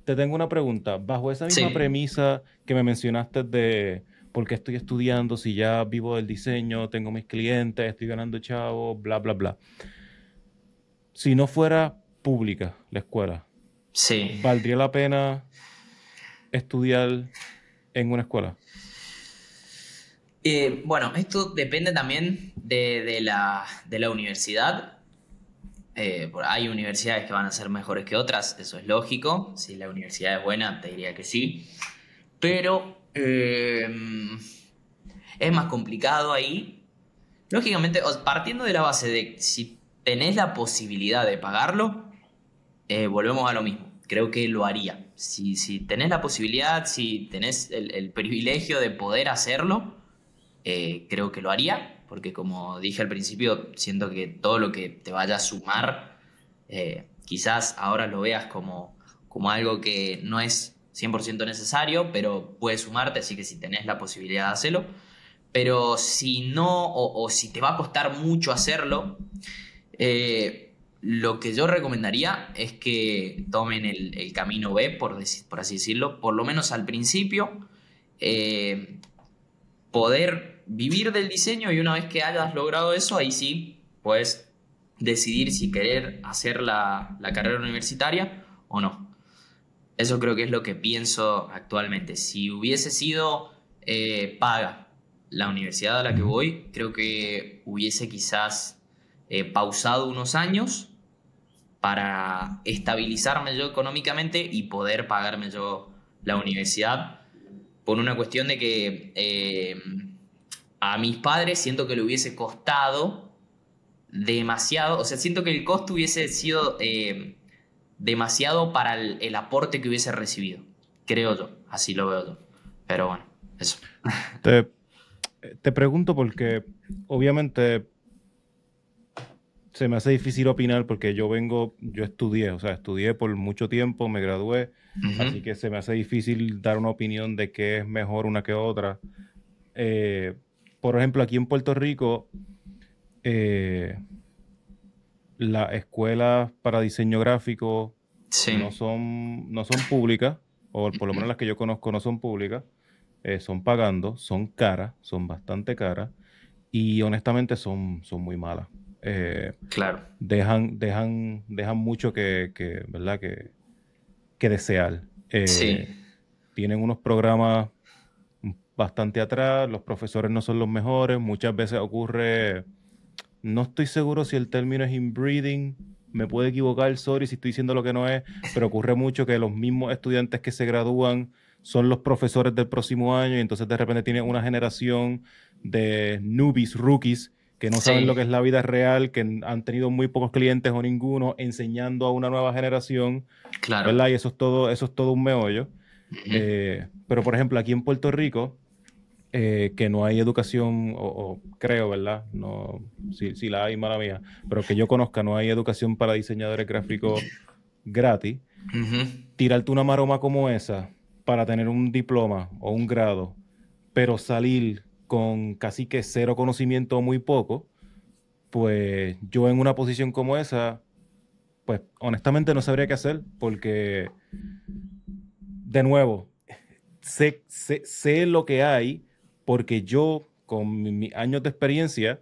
B: Te tengo una pregunta. Bajo esa misma
A: sí.
B: premisa que me mencionaste de por qué estoy estudiando, si ya vivo del diseño, tengo mis clientes, estoy ganando chavo, bla, bla, bla. Si no fuera pública la escuela,
A: Sí.
B: ¿valdría la pena estudiar en una escuela?
A: Bueno, esto depende también de la universidad. Hay universidades que van a ser mejores que otras, eso es lógico. Si la universidad es buena, te diría que sí. Pero es más complicado ahí. Lógicamente, partiendo de la base de si tenés la posibilidad de pagarlo, volvemos a lo mismo. Creo que lo haría. Si tenés la posibilidad, si tenés el privilegio de poder hacerlo, creo que lo haría, porque como dije al principio, siento que todo lo que te vaya a sumar, quizás ahora lo veas como algo que no es 100% necesario, pero puede sumarte, así que si tenés la posibilidad de hacerlo. Pero si no, o si te va a costar mucho hacerlo, lo que yo recomendaría es que tomen el camino B, por así decirlo, por lo menos al principio. eh, Poder vivir del diseño y una vez que hayas logrado eso, ahí sí puedes decidir si querer hacer la carrera universitaria o no. Eso creo que es lo que pienso actualmente. Si hubiese sido paga la universidad a la que
B: Ujú.
A: voy, creo que hubiese quizás pausado unos años para estabilizarme yo económicamente y poder pagarme yo la universidad por una cuestión de que a mis padres siento que le hubiese costado demasiado, o sea, siento que el costo hubiese sido demasiado para el aporte que hubiese recibido, creo yo, así lo veo yo. Pero bueno, eso.
B: Te, te pregunto porque obviamente se me hace difícil opinar porque yo estudié, o sea, estudié por mucho tiempo, me gradué,
A: Ujú.
B: así que se me hace difícil dar una opinión de qué es mejor una que otra. Eh, por ejemplo, aquí en Puerto Rico, eh, las escuelas para diseño gráfico
A: Sí.
B: no son públicas, o por lo menos
A: Ujú.
B: las que yo conozco no son públicas, son pagando, son caras, son bastante caras, y honestamente son muy malas.
A: Claro.
B: Dejan mucho ¿verdad? Que desear.
A: Sí.
B: Tienen unos programas bastante atrás, los profesores no son los mejores, muchas veces ocurre, no estoy seguro si el término es inbreeding, me puedo equivocar, sorry si estoy diciendo lo que no es, pero ocurre mucho que los mismos estudiantes que se gradúan son los profesores del próximo año y entonces de repente tiene una generación de newbies, rookies, que no saben lo que
A: Sí,
B: es la vida real, que han tenido muy pocos clientes o ninguno, enseñando a una nueva generación,
A: claro.
B: ¿verdad? Y eso es todo un meollo.
A: Ujú.
B: Pero, por ejemplo, aquí en Puerto Rico, que no hay educación, o creo, ¿verdad? No, si la hay, mala mía, pero que yo conozca, no hay educación para diseñadores gráficos gratis.
A: Ujú.
B: Tirarte una maroma como esa para tener un diploma o un grado, pero salir con casi que cero conocimiento o muy poco, pues yo en una posición como esa, pues honestamente no sabría qué hacer porque, de nuevo, sé lo que hay porque yo, con mis años de experiencia,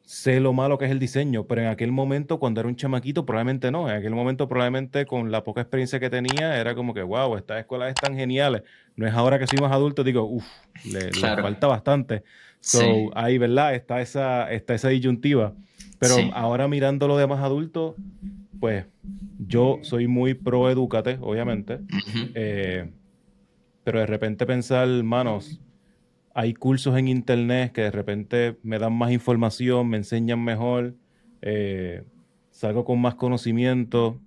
B: sé lo malo que es el diseño, pero en aquel momento, cuando era un chamaquito, probablemente no. En aquel momento, probablemente con la poca experiencia que tenía, era como que, wow, estas escuelas están geniales. No es ahora que soy más adulto, digo, uff, le
A: Claro.
B: falta bastante. So,
A: Sí,
B: ahí, ¿verdad? Está esa disyuntiva. Pero
A: sí.
B: ahora mirando lo de más adultos, pues yo soy muy pro edúcate, obviamente.
A: Ujú.
B: Eh, pero de repente pensar, manos, hay cursos en internet que de repente me dan más información, me enseñan mejor, eh, salgo con más conocimiento.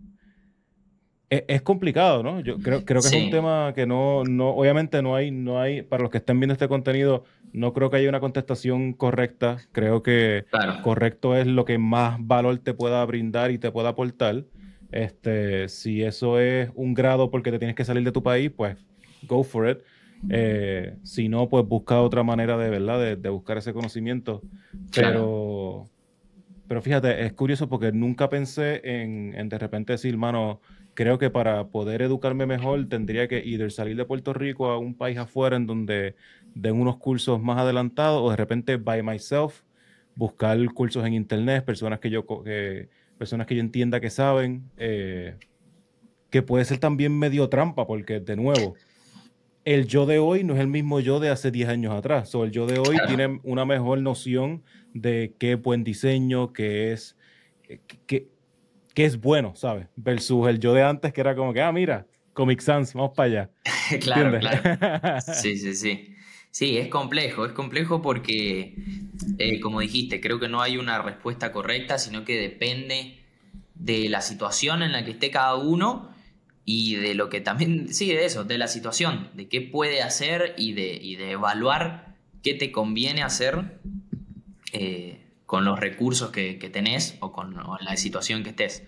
B: Es complicado, ¿no? Yo creo que es un
A: Sí,
B: tema que obviamente no hay, para los que estén viendo este contenido, no creo que haya una contestación correcta. Creo que
A: claro.
B: correcto es lo que más valor te pueda brindar y te pueda aportar. Si eso es un grado porque te tienes que salir de tu país, pues go for it. Si no, pues busca otra manera de, ¿verdad? De buscar ese conocimiento.
A: Claro.
B: Pero pero fíjate, es curioso porque nunca pensé en de repente decir, mano, creo que para poder educarme mejor tendría que either salir de Puerto Rico a un país afuera en donde den unos cursos más adelantados o de repente by myself buscar cursos en internet, personas que yo entienda que saben, que puede ser también medio trampa porque de nuevo el yo de hoy no es el mismo yo de hace 10 años atrás. So, el yo de hoy
A: Claro.
B: tiene una mejor noción de qué es buen diseño, eh, qué, qué es bueno, ¿sabes? Versus el yo de antes que era como que, mira, Comic Sans, vamos para allá.
A: Claro,
B: ¿Entiendes?
A: claro. Sí, sí, sí. Sí, es complejo porque, como dijiste, creo que no hay una respuesta correcta, sino que depende de la situación en la que esté cada uno y de lo que también, sí, de eso, de la situación, de qué puede hacer y de evaluar qué te conviene hacer con los recursos que tenés o en la situación que estés.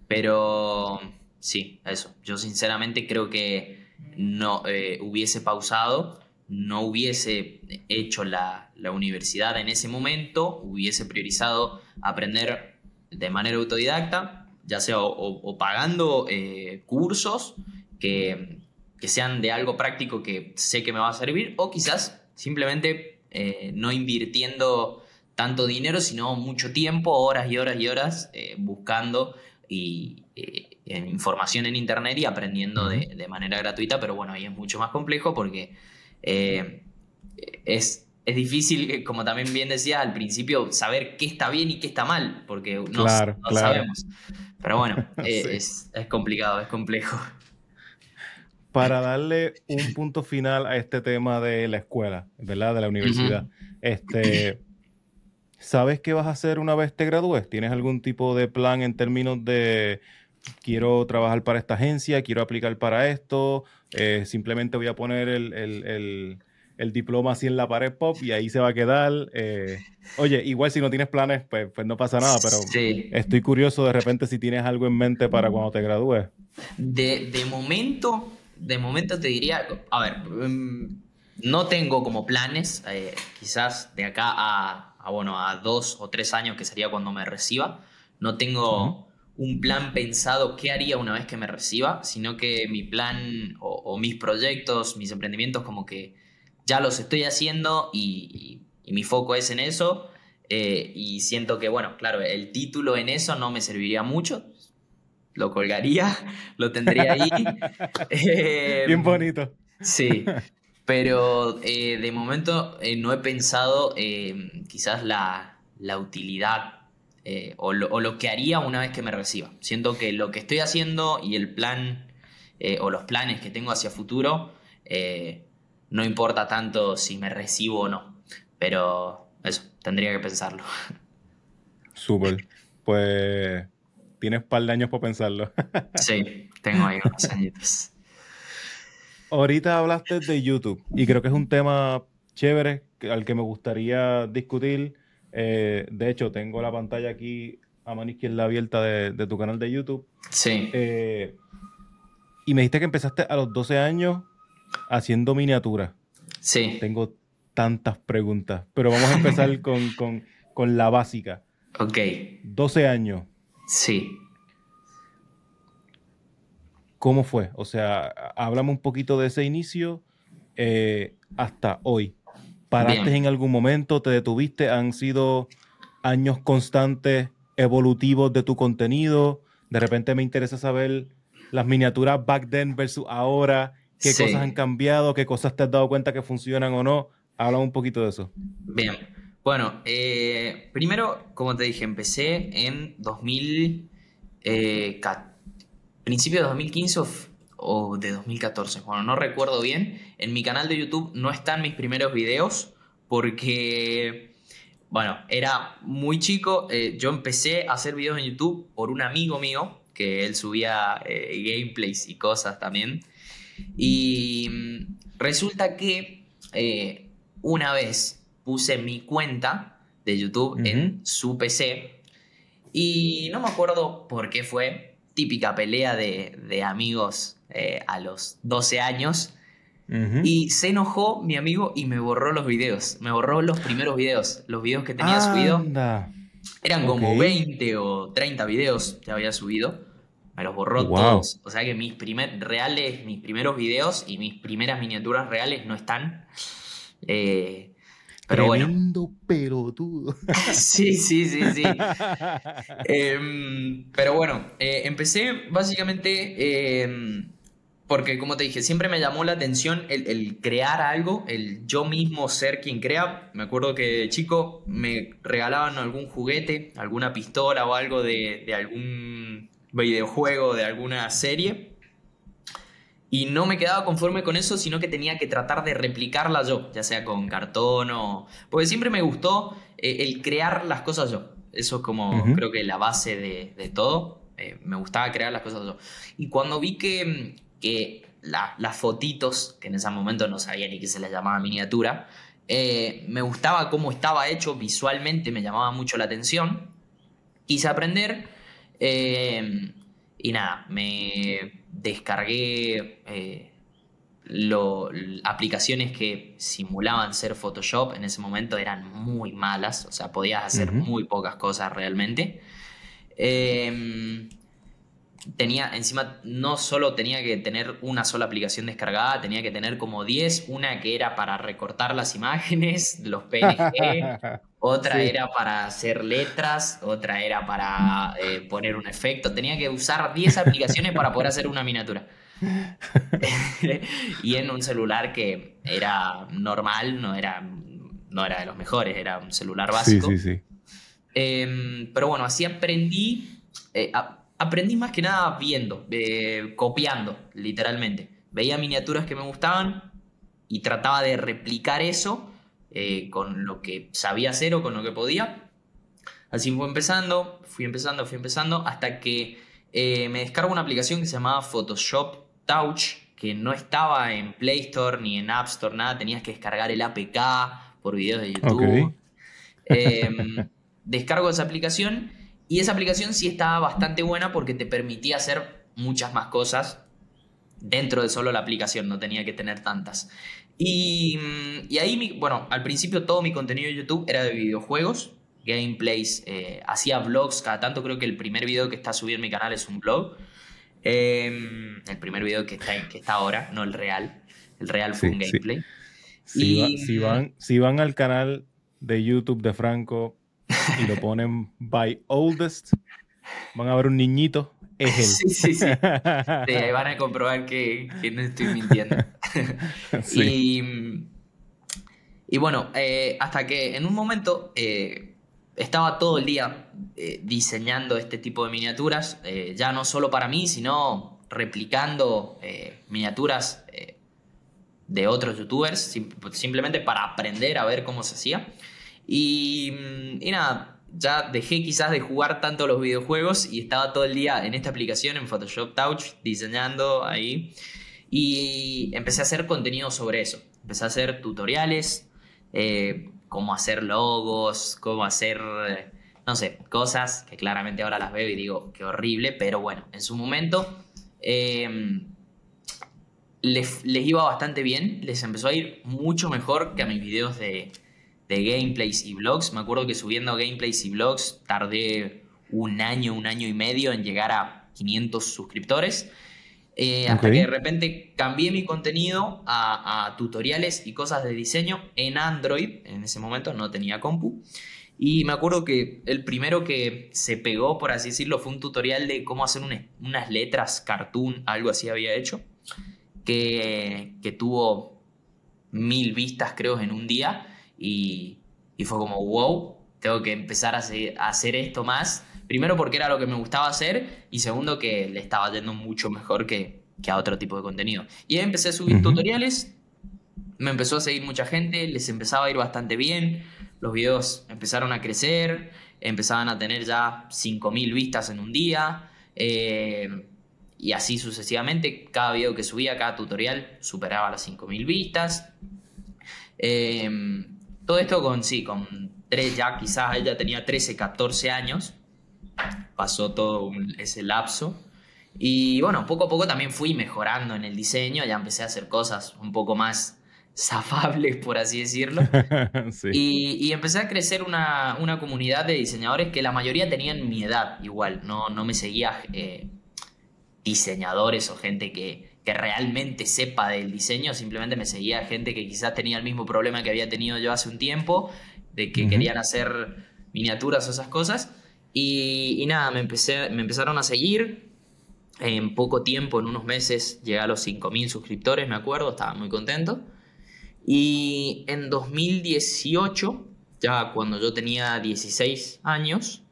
A: Pero sí, eso. Yo sinceramente creo que no hubiese pausado, no hubiese hecho la universidad en ese momento, hubiese priorizado aprender de manera autodidacta, ya sea o pagando cursos que, que sean de algo práctico que sé que me va a servir, o quizás simplemente no invirtiendo tanto dinero, sino mucho tiempo, horas y horas y horas buscando información en internet y aprendiendo
B: Ujú.
A: de manera gratuita, pero bueno, ahí es mucho más complejo porque eh, es difícil, como también bien decía al principio, saber qué está bien y qué está mal, porque
B: Claro,
A: no
B: claro.
A: sabemos. Pero bueno,
B: Sí.
A: es complicado, es complejo.
B: Para darle un punto final a este tema de la escuela, ¿verdad? De la universidad.
A: Ujú.
B: Este, ¿Sabes qué vas a hacer una vez te gradúes? ¿Tienes algún tipo de plan en términos de quiero trabajar para esta agencia, quiero aplicar para esto, simplemente voy a poner el diploma así en la pared pop y ahí se va a quedar? Oye, igual si no tienes planes, pues no pasa nada, pero
A: Sí.
B: estoy curioso de repente si tienes algo en mente para cuando te gradúes.
A: De momento te diría, a ver, no tengo como planes, quizás de acá bueno, a 2 o 3 años, que sería cuando me reciba, no
B: Ujú.
A: tengo un plan pensado qué haría una vez que me reciba, sino que mi plan o mis proyectos, mis emprendimientos, como que ya los estoy haciendo y mi foco es en eso. Y siento que, bueno, claro, el título en eso no me serviría mucho, lo colgaría, lo tendría ahí.
B: Bien
A: Eh,
B: bonito.
A: sí, pero de momento no he pensado quizás la utilidad o lo que haría una vez que me reciba. Siento que lo que estoy haciendo y el plan o los planes que tengo hacia futuro no importa tanto si me recibo o no. Pero eso, tendría que pensarlo.
B: Súper. Pues tienes un par de años para pensarlo.
A: Sí, tengo ahí unos añitos.
B: Ahorita hablaste de YouTube y creo que es un tema chévere al que me gustaría discutir. De hecho, tengo la pantalla aquí a mano izquierda abierta de tu canal de YouTube.
A: Sí,
B: Eh, y me dijiste que empezaste a los 12 años haciendo miniaturas.
A: sí,
B: Tengo tantas preguntas, pero vamos a empezar con la básica.
A: ok,
B: 12 años,
A: sí,
B: ¿cómo fue? O sea, háblame un poquito de ese inicio hasta hoy. ¿Paraste en
A: bien.
B: algún momento? ¿Te detuviste? ¿Han sido años constantes, evolutivos de tu contenido? De repente me interesa saber las miniaturas back then versus ahora, qué cosas han
A: Sí,
B: cambiado, qué cosas te has dado cuenta que funcionan o no. Háblame un poquito de eso.
A: bien. Bueno, primero, como te dije, empecé en 2000, principio de 2015 o de 2014. Bueno, no recuerdo bien. En mi canal de YouTube no están mis primeros videos porque, bueno, era muy chico. Yo empecé a hacer videos en YouTube por un amigo mío, que él subía gameplays y cosas también. Y resulta que una vez puse mi cuenta de YouTube
B: Ujú,
A: en su PC y no me acuerdo por qué fue, típica pelea de amigos a los 12 años.
B: ujú.
A: Y se enojó mi amigo y me borró los videos. Me borró los primeros videos. Los videos que tenía subido.
B: Anda.
A: Eran
B: Ok.
A: como 20 o 30 videos que había subido. Me los borró
B: Wow.
A: todos. O sea que mis primeros videos y mis primeras miniaturas reales no están. Eh, pero bueno.
B: Tremendo pelotudo.
A: Sí, sí, sí, sí. Pero bueno, empecé básicamente porque, como te dije, siempre me llamó la atención el crear algo, el yo mismo ser quien crea. Me acuerdo que de chico me regalaban algún juguete, alguna pistola o algo de algún videojuego, de alguna serie. Y no me quedaba conforme con eso, sino que tenía que tratar de replicarla yo, ya sea con cartón o... Porque siempre me gustó el crear las cosas yo. Eso es como
B: Ujú,
A: creo que la base de todo. Me gustaba crear las cosas yo. Y cuando vi que las fotitos, que en ese momento no sabía ni que se les llamaba miniatura, me gustaba cómo estaba hecho visualmente, me llamaba mucho la atención. Quise aprender eh, y nada, me descargué aplicaciones que simulaban ser Photoshop. En ese momento eran muy malas, o sea, podías hacer
B: ujú.
A: muy pocas cosas realmente. Eh, tenía, encima, no solo tenía que tener una sola aplicación descargada, tenía que tener como 10, una que era para recortar las imágenes, los PNG, otra
B: Sí.
A: era para hacer letras, otra era para poner un efecto. Tenía que usar 10 aplicaciones para poder hacer una miniatura. Y en un celular que era normal, no era de los mejores, era un celular
B: Sí, sí,
A: básico.
B: sí.
A: Pero bueno, así aprendí. Aprendí más que nada viendo, copiando, literalmente. Veía miniaturas que me gustaban y trataba de replicar eso con lo que sabía hacer o con lo que podía. Así fui empezando, hasta que me descargo una aplicación que se llamaba Photoshop Touch, que no estaba en Play Store ni en App Store, nada. Tenías que descargar el APK por videos de
B: Ok.
A: YouTube. Eh, Descargo esa aplicación y esa aplicación sí estaba bastante buena porque te permitía hacer muchas más cosas dentro de solo la aplicación, no tenía que tener tantas. Y ahí, bueno, al principio todo mi contenido de YouTube era de videojuegos, gameplays, hacía vlogs, cada tanto creo que el primer video que está subido en mi canal es un vlog. El primer video que está ahora, no el real fue
B: Sí,
A: un
B: sí.
A: gameplay. Y
B: Si van al canal de YouTube de Franco y lo ponen by oldest, van a ver un niñito, es él.
A: sí, sí, sí. Sí, ahí van a comprobar que no estoy mintiendo.
B: Sí.
A: Y, y bueno, hasta que en un momento estaba todo el día diseñando este tipo de miniaturas, ya no solo para mí, sino replicando miniaturas de otros youtubers, simplemente para aprender a ver cómo se hacía. Y nada, ya dejé quizás de jugar tanto los videojuegos y estaba todo el día en esta aplicación, en Photoshop Touch, diseñando ahí. Y empecé a hacer contenido sobre eso. Empecé a hacer tutoriales, cómo hacer logos, cómo hacer, no sé, cosas que claramente ahora las veo y digo, qué horrible, pero bueno, en su momento les iba bastante bien, les empezó a ir mucho mejor que a mis videos de gameplays y vlogs. Me acuerdo que subiendo gameplays y vlogs tardé un año y medio en llegar a 500 suscriptores. Hasta que de repente cambié mi contenido a tutoriales y cosas de diseño en Android. En ese momento no tenía compu. Y me acuerdo que el primero que se pegó, por así decirlo, fue un tutorial de cómo hacer unas letras cartoon, algo así había hecho, que tuvo 1000 vistas creo en un día. Y fue como, wow, tengo que empezar a hacer esto más. Primero porque era lo que me gustaba hacer y segundo que le estaba yendo mucho mejor que a otro tipo de contenido. Y ahí empecé a subir tutoriales, me empezó a seguir mucha gente, les empezaba a ir bastante bien, los videos empezaron a crecer, empezaban a tener ya 5000 vistas en un día, y así sucesivamente. Cada video que subía, cada tutorial superaba las 5000 vistas. Todo esto con 3, ya quizás ella tenía 13, 14 años. Pasó todo ese lapso. Y bueno, poco a poco también fui mejorando en el diseño. Ya empecé a hacer cosas un poco más zafables, por así decirlo.
B: Sí.
A: Y empecé a crecer una comunidad de diseñadores que la mayoría tenían mi edad igual. No me seguía diseñadores o gente que realmente sepa del diseño. Simplemente me seguía gente que quizás tenía el mismo problema que había tenido yo hace un tiempo, de que querían hacer miniaturas o esas cosas. Y nada, me empezaron a seguir. En poco tiempo, en unos meses, llegué a los 5000 suscriptores, me acuerdo, estaba muy contento. Y en 2018, ya cuando yo tenía 16 años,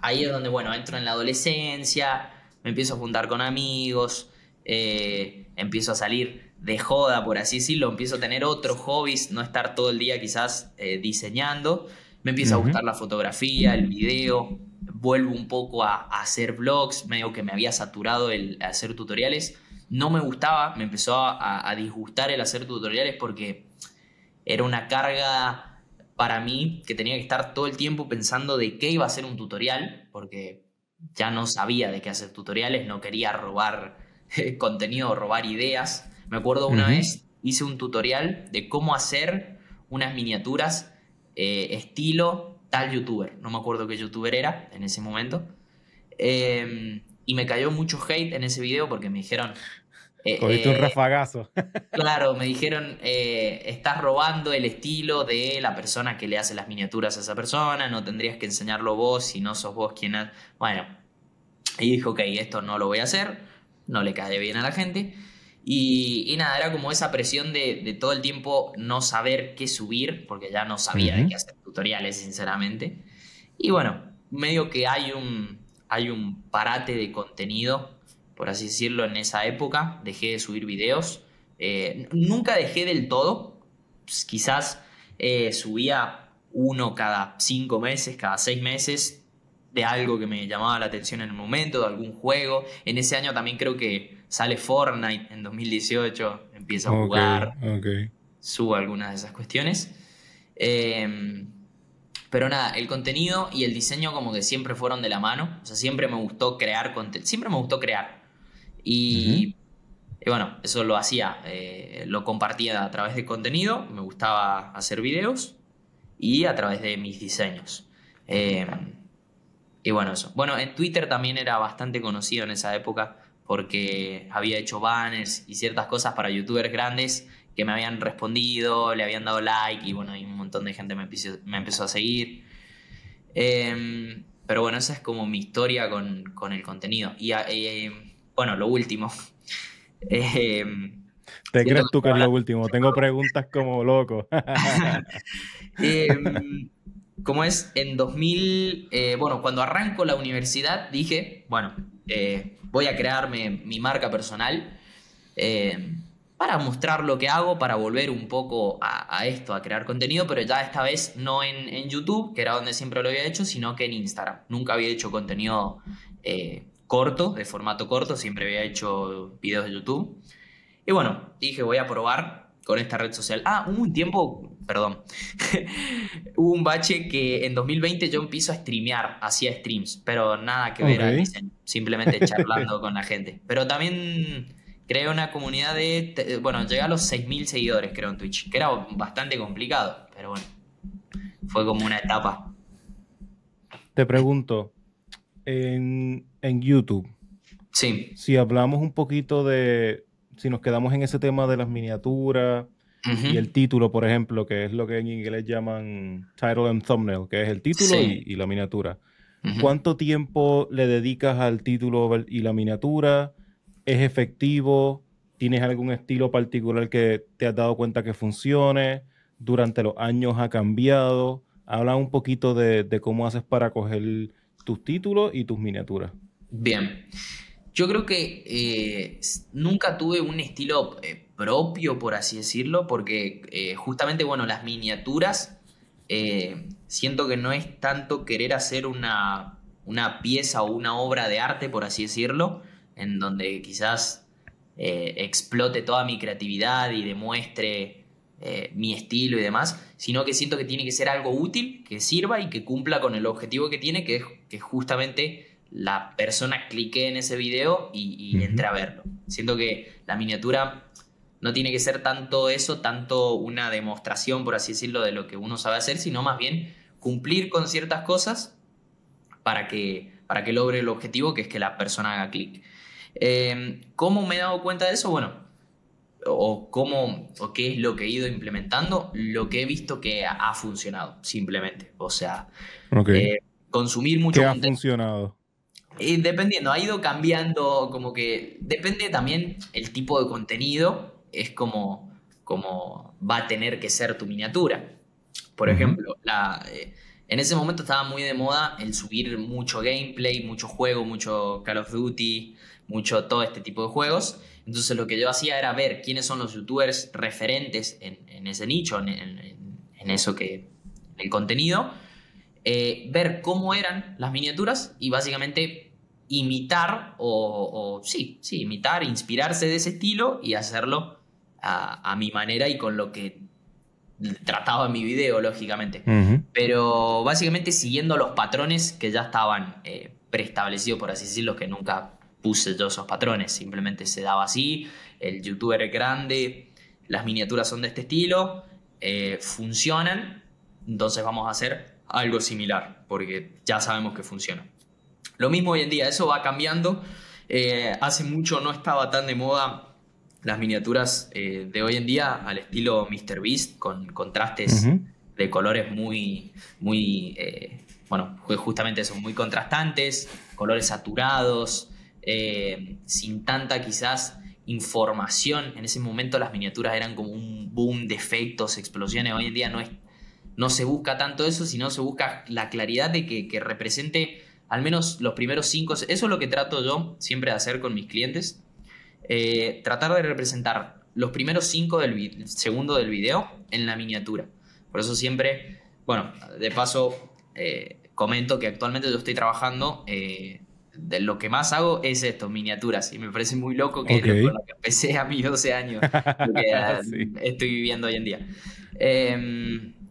A: ahí es donde, bueno, entro en la adolescencia, me empiezo a juntar con amigos, empiezo a salir de joda, por así decirlo, empiezo a tener otros hobbies, no estar todo el día quizás diseñando. Me empieza a gustar la fotografía, el video, vuelvo un poco a hacer vlogs, medio que me había saturado el hacer tutoriales. No me gustaba, me empezó a disgustar el hacer tutoriales porque era una carga para mí que tenía que estar todo el tiempo pensando de qué iba a ser un tutorial, porque ya no sabía de qué hacer tutoriales, no quería robar contenido, robar ideas. Me acuerdo una vez hice un tutorial de cómo hacer unas miniaturas estilo tal youtuber, no me acuerdo qué youtuber era en ese momento, y me cayó mucho hate en ese video porque me dijeron
B: cogiste un rafagazo.
A: claro, me dijeron estás robando el estilo de la persona que le hace las miniaturas a esa persona, no tendrías que enseñarlo vos si no sos vos quien bueno, y dijo ok, esto no lo voy a hacer, no le cae bien a la gente. Y nada, era como esa presión de todo el tiempo no saber qué subir, porque ya no sabía de qué hacer tutoriales, sinceramente. Y bueno, medio que hay un parate de contenido, por así decirlo, en esa época. Dejé de subir videos. Nunca dejé del todo. Pues quizás subía uno cada 5 meses, cada 6 meses, de algo que me llamaba la atención en el momento, de algún juego. En ese año también creo que sale Fortnite en 2018, empiezo a jugar, subo algunas de esas cuestiones. Pero nada, el contenido y el diseño como que siempre fueron de la mano. O sea, siempre me gustó crear contenido, siempre me gustó crear. Y bueno, eso lo hacía, lo compartía a través de contenido, me gustaba hacer videos y a través de mis diseños. Y bueno, eso. Bueno, en Twitter también era bastante conocido en esa época porque había hecho banners y ciertas cosas para youtubers grandes que me habían respondido, le habían dado like y bueno, y un montón de gente me empezó a seguir. Pero bueno, esa es como mi historia con el contenido. Y bueno, lo último.
B: ¿Te crees tú que es lo último? Tengo preguntas como loco.
A: Como es en 2000, bueno, cuando arranco la universidad dije, bueno, voy a crearme mi marca personal. para mostrar lo que hago, para volver un poco a esto, a crear contenido, pero ya esta vez no en YouTube, que era donde siempre lo había hecho, sino que en Instagram. Nunca había hecho contenido corto, de formato corto, siempre había hecho videos de YouTube. Y bueno, dije, voy a probar con esta red social. Hubo un tiempo, perdón, hubo un bache que en 2020 yo empiezo a streamear, hacía streams, pero nada que ver al diseño, simplemente charlando con la gente. Pero también creé una comunidad bueno, llegué a los 6.000 seguidores, creo, en Twitch, que era bastante complicado, pero bueno, fue como una etapa.
B: Te pregunto, en YouTube,
A: sí,
B: si hablamos un poquito si nos quedamos en ese tema de las miniaturas y el título, por ejemplo, que es lo que en inglés llaman title and thumbnail, que es el título y la miniatura. ¿Cuánto tiempo le dedicas al título y la miniatura? ¿Es efectivo? ¿Tienes algún estilo particular que te has dado cuenta que funcione? ¿Durante los años ha cambiado? Habla un poquito de cómo haces para coger tus títulos y tus miniaturas.
A: Bien. Yo creo que nunca tuve un estilo propio, por así decirlo, porque justamente, bueno, las miniaturas siento que no es tanto querer hacer una pieza o una obra de arte, por así decirlo, en donde quizás explote toda mi creatividad y demuestre mi estilo y demás, sino que siento que tiene que ser algo útil, que sirva y que cumpla con el objetivo que tiene, que es justamente la persona clique en ese video y entre a verlo. Siento que la miniatura no tiene que ser tanto eso, tanto una demostración, por así decirlo, de lo que uno sabe hacer, sino más bien cumplir con ciertas cosas para que logre el objetivo, que es que la persona haga clic. ¿Cómo me he dado cuenta de eso? Bueno, o qué es lo que he ido implementando, lo que he visto que ha funcionado, simplemente. O sea, consumir mucho
B: contenido. ¿Qué ha funcionado?
A: Dependiendo, ha ido cambiando, como que depende también el tipo de contenido, es como va a tener que ser tu miniatura. Por ejemplo, en ese momento estaba muy de moda el subir mucho gameplay, mucho juego, mucho Call of Duty, mucho todo este tipo de juegos. Entonces lo que yo hacía era ver quiénes son los youtubers referentes en ese nicho, en eso en el contenido. Ver cómo eran las miniaturas y básicamente imitar imitar, inspirarse de ese estilo y hacerlo a mi manera y con lo que trataba en mi video, lógicamente. Pero básicamente siguiendo los patrones que ya estaban preestablecidos, por así decirlo, que nunca puse yo esos patrones, simplemente se daba así, el youtuber es grande, las miniaturas son de este estilo, funcionan, entonces vamos a hacer algo similar, porque ya sabemos que funciona. Lo mismo hoy en día, eso va cambiando. Hace mucho no estaba tan de moda las miniaturas de hoy en día al estilo MrBeast, con contrastes de colores muy, justamente son muy contrastantes, colores saturados, sin tanta quizás información. En ese momento las miniaturas eran como un boom de efectos, explosiones. Hoy en día no se busca tanto eso, sino se busca la claridad de que represente al menos los primeros 5. Eso es lo que trato yo siempre de hacer con mis clientes. Tratar de representar los primeros 5 segundos del video en la miniatura. Por eso siempre, bueno, de paso comento que actualmente yo estoy trabajando, de lo que más hago es esto, miniaturas. Y me parece muy loco que es con lo que empecé a mis 12 años, lo que estoy viviendo hoy en día.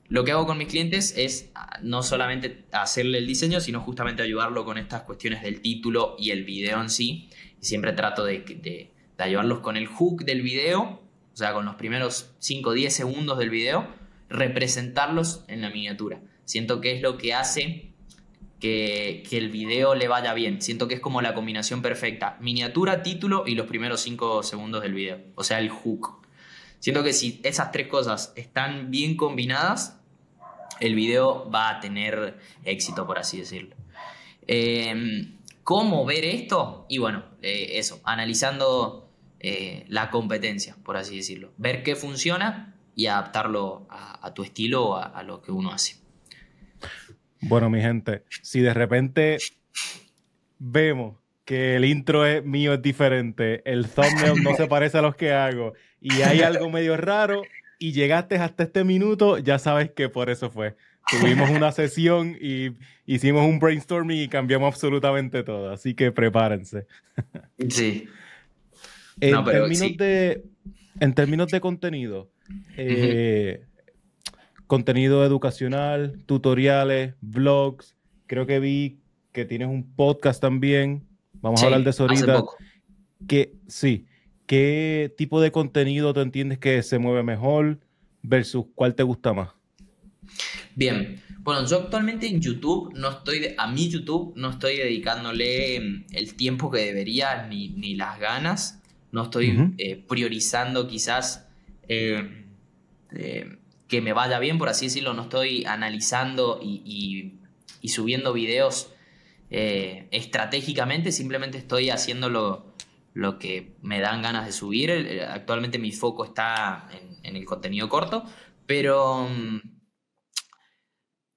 A: Lo que hago con mis clientes es no solamente hacerle el diseño, sino justamente ayudarlo con estas cuestiones del título y el video en sí. Y siempre trato de ayudarlos con el hook del video, o sea, con los primeros 5 o 10 segundos del video, representarlos en la miniatura. Siento que es lo que hace que el video le vaya bien. Siento que es como la combinación perfecta. Miniatura, título y los primeros 5 segundos del video. O sea, el hook. Siento que si esas 3 cosas están bien combinadas, el video va a tener éxito, por así decirlo. ¿Cómo ver esto? Y bueno, eso, analizando la competencia, por así decirlo. Ver qué funciona y adaptarlo a tu estilo o a lo que uno hace.
B: Bueno, mi gente, si de repente vemos que el intro mío es diferente, el thumbnail no se parece a los que hago y hay algo medio raro y llegaste hasta este minuto, ya sabes que por eso fue. Tuvimos una sesión y hicimos un brainstorming y cambiamos absolutamente todo, así que prepárense.
A: Sí.
B: En
A: No, pero
B: términos
A: sí.
B: en términos de contenido,
A: Ujú.
B: contenido educacional, tutoriales, vlogs, creo que vi que tienes un podcast también, vamos a hablar de
A: Sí,
B: eso
A: hace
B: ahorita.
A: poco.
B: Sí, ¿qué tipo de contenido tú entiendes que se mueve mejor versus cuál te gusta más?
A: Bien, bueno, yo actualmente en YouTube a mi YouTube no estoy dedicándole el tiempo que debería ni las ganas, no estoy
B: Ujú.
A: priorizando quizás eh, que me vaya bien, por así decirlo, no estoy analizando y subiendo videos estratégicamente, simplemente estoy haciendo lo que me dan ganas de subir. Actualmente mi foco está en el contenido corto, pero...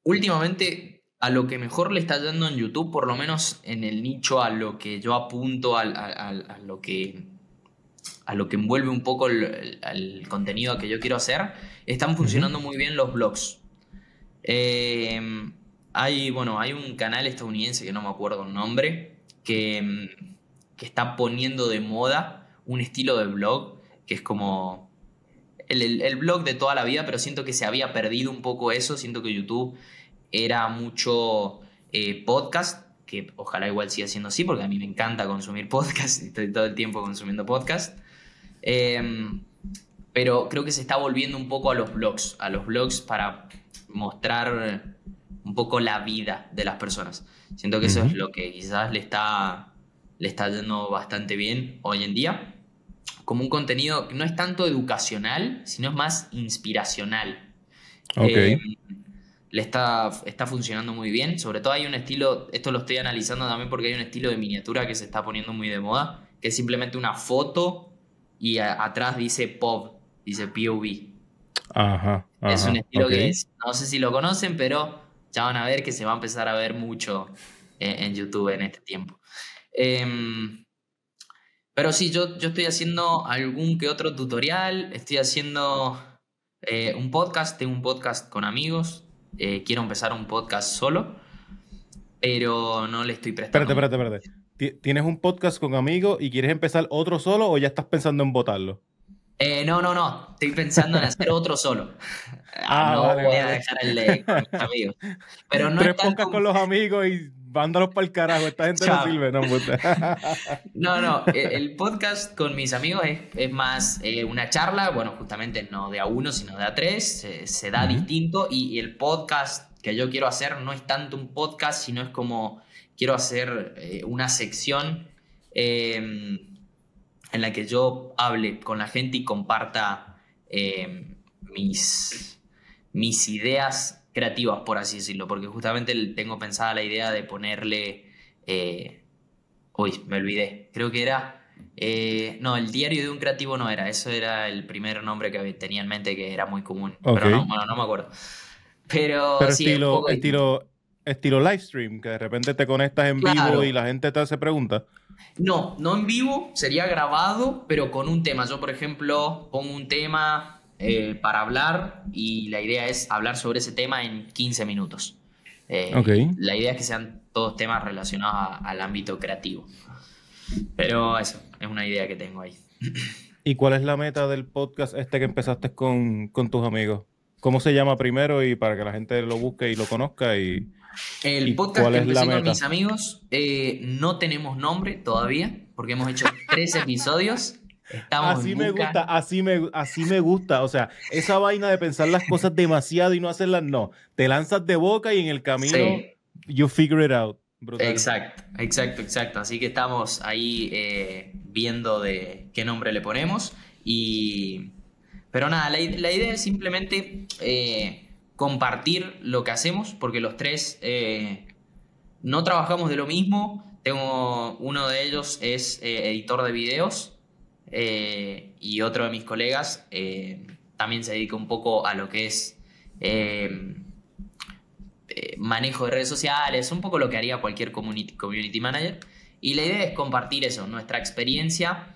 A: últimamente, a lo que mejor le está yendo en YouTube, por lo menos en el nicho a lo que yo apunto, a lo que envuelve un poco el contenido que yo quiero hacer, están
B: Ujú.
A: funcionando muy bien los blogs. Eh, hay un canal estadounidense que no me acuerdo el nombre, que está poniendo de moda un estilo de blog que es como el blog de toda la vida, pero siento que se había perdido un poco eso. Siento que YouTube era mucho podcast, que ojalá igual siga siendo así, porque a mí me encanta consumir podcast, estoy todo el tiempo consumiendo podcast. Eh, pero creo que se está volviendo un poco a los blogs para mostrar un poco la vida de las personas. Siento que eso es
B: Ujú.
A: lo que quizás le está yendo bastante bien hoy en día, como un contenido que no es tanto educacional, sino es más inspiracional. Eh,
B: Ok.
A: está funcionando muy bien. Sobre todo hay un estilo, esto lo estoy analizando también porque hay un estilo de miniatura que se está poniendo muy de moda, que es simplemente una foto y atrás dice POV, dice POV.
B: Ajá,
A: Es un
B: ajá,
A: estilo
B: ok.
A: que no sé si lo conocen, pero ya van a ver que se va a empezar a ver mucho en YouTube en este tiempo. Em, pero sí, yo estoy haciendo algún que otro tutorial, estoy haciendo un podcast, tengo un podcast con amigos, quiero empezar un podcast solo, pero no le estoy prestando
B: Espérate,
A: mucho.
B: espérate, espérate. ¿Tienes un podcast con amigos y quieres empezar otro solo o ya estás pensando en votarlo?
A: No, estoy pensando en hacer otro solo.
B: Ah,
A: No
B: vale,
A: voy a
B: vale.
A: dejar el de con mis amigos. Pero no es
B: Tres
A: tan
B: podcasts con los amigos y mándalos para el carajo. Esta gente no
A: Chao.
B: sirve, no, puta.
A: No, el podcast con mis amigos es más una charla, bueno, justamente no de a uno, sino de a tres, se da
B: Ujú.
A: distinto y el podcast que yo quiero hacer no es tanto un podcast, sino es como quiero hacer una sección en la que yo hable con la gente y comparta mis ideas creativas, por así decirlo, porque justamente tengo pensada la idea de ponerle... uy, me olvidé. Creo que era... no, el diario de un creativo no era. Eso era el primer nombre que tenía en mente que era muy común.
B: Ok.
A: Pero no, bueno, no me acuerdo. Pero
B: Pero
A: sí, es un poco distinto.
B: estilo live stream, que de repente te conectas en vivo y
A: Claro.
B: la gente te hace preguntas.
A: No en vivo, sería grabado, pero con un tema. Yo, por ejemplo, pongo un tema para hablar y la idea es hablar sobre ese tema en 15 minutos.
B: Ok.
A: Y la idea es que sean todos temas relacionados al ámbito creativo. Pero eso, es una idea que tengo ahí.
B: ¿Y cuál es la meta del podcast este que empezaste con tus amigos? ¿Cómo se llama primero y para que la gente lo busque y lo conozca?
A: El
B: ¿Y
A: podcast
B: cuál
A: que
B: es la
A: empecé con mis
B: meta?
A: amigos, no tenemos nombre todavía, porque hemos hecho 3 episodios. Estamos en
B: Así me
A: busca.
B: gusta, así me gusta. O sea, esa vaina de pensar las cosas demasiado y no hacerlas, no. Te lanzas de boca y en el camino,
A: Sí,
B: you figure it out. Brutal.
A: exacto. Así que estamos ahí viendo de qué nombre le ponemos. Y... Pero nada, la idea es simplemente compartir lo que hacemos, porque los tres no trabajamos de lo mismo. Tengo uno de ellos es editor de videos y otro de mis colegas también se dedica un poco a lo que es manejo de redes sociales, un poco lo que haría cualquier community manager. Y la idea es compartir eso, nuestra experiencia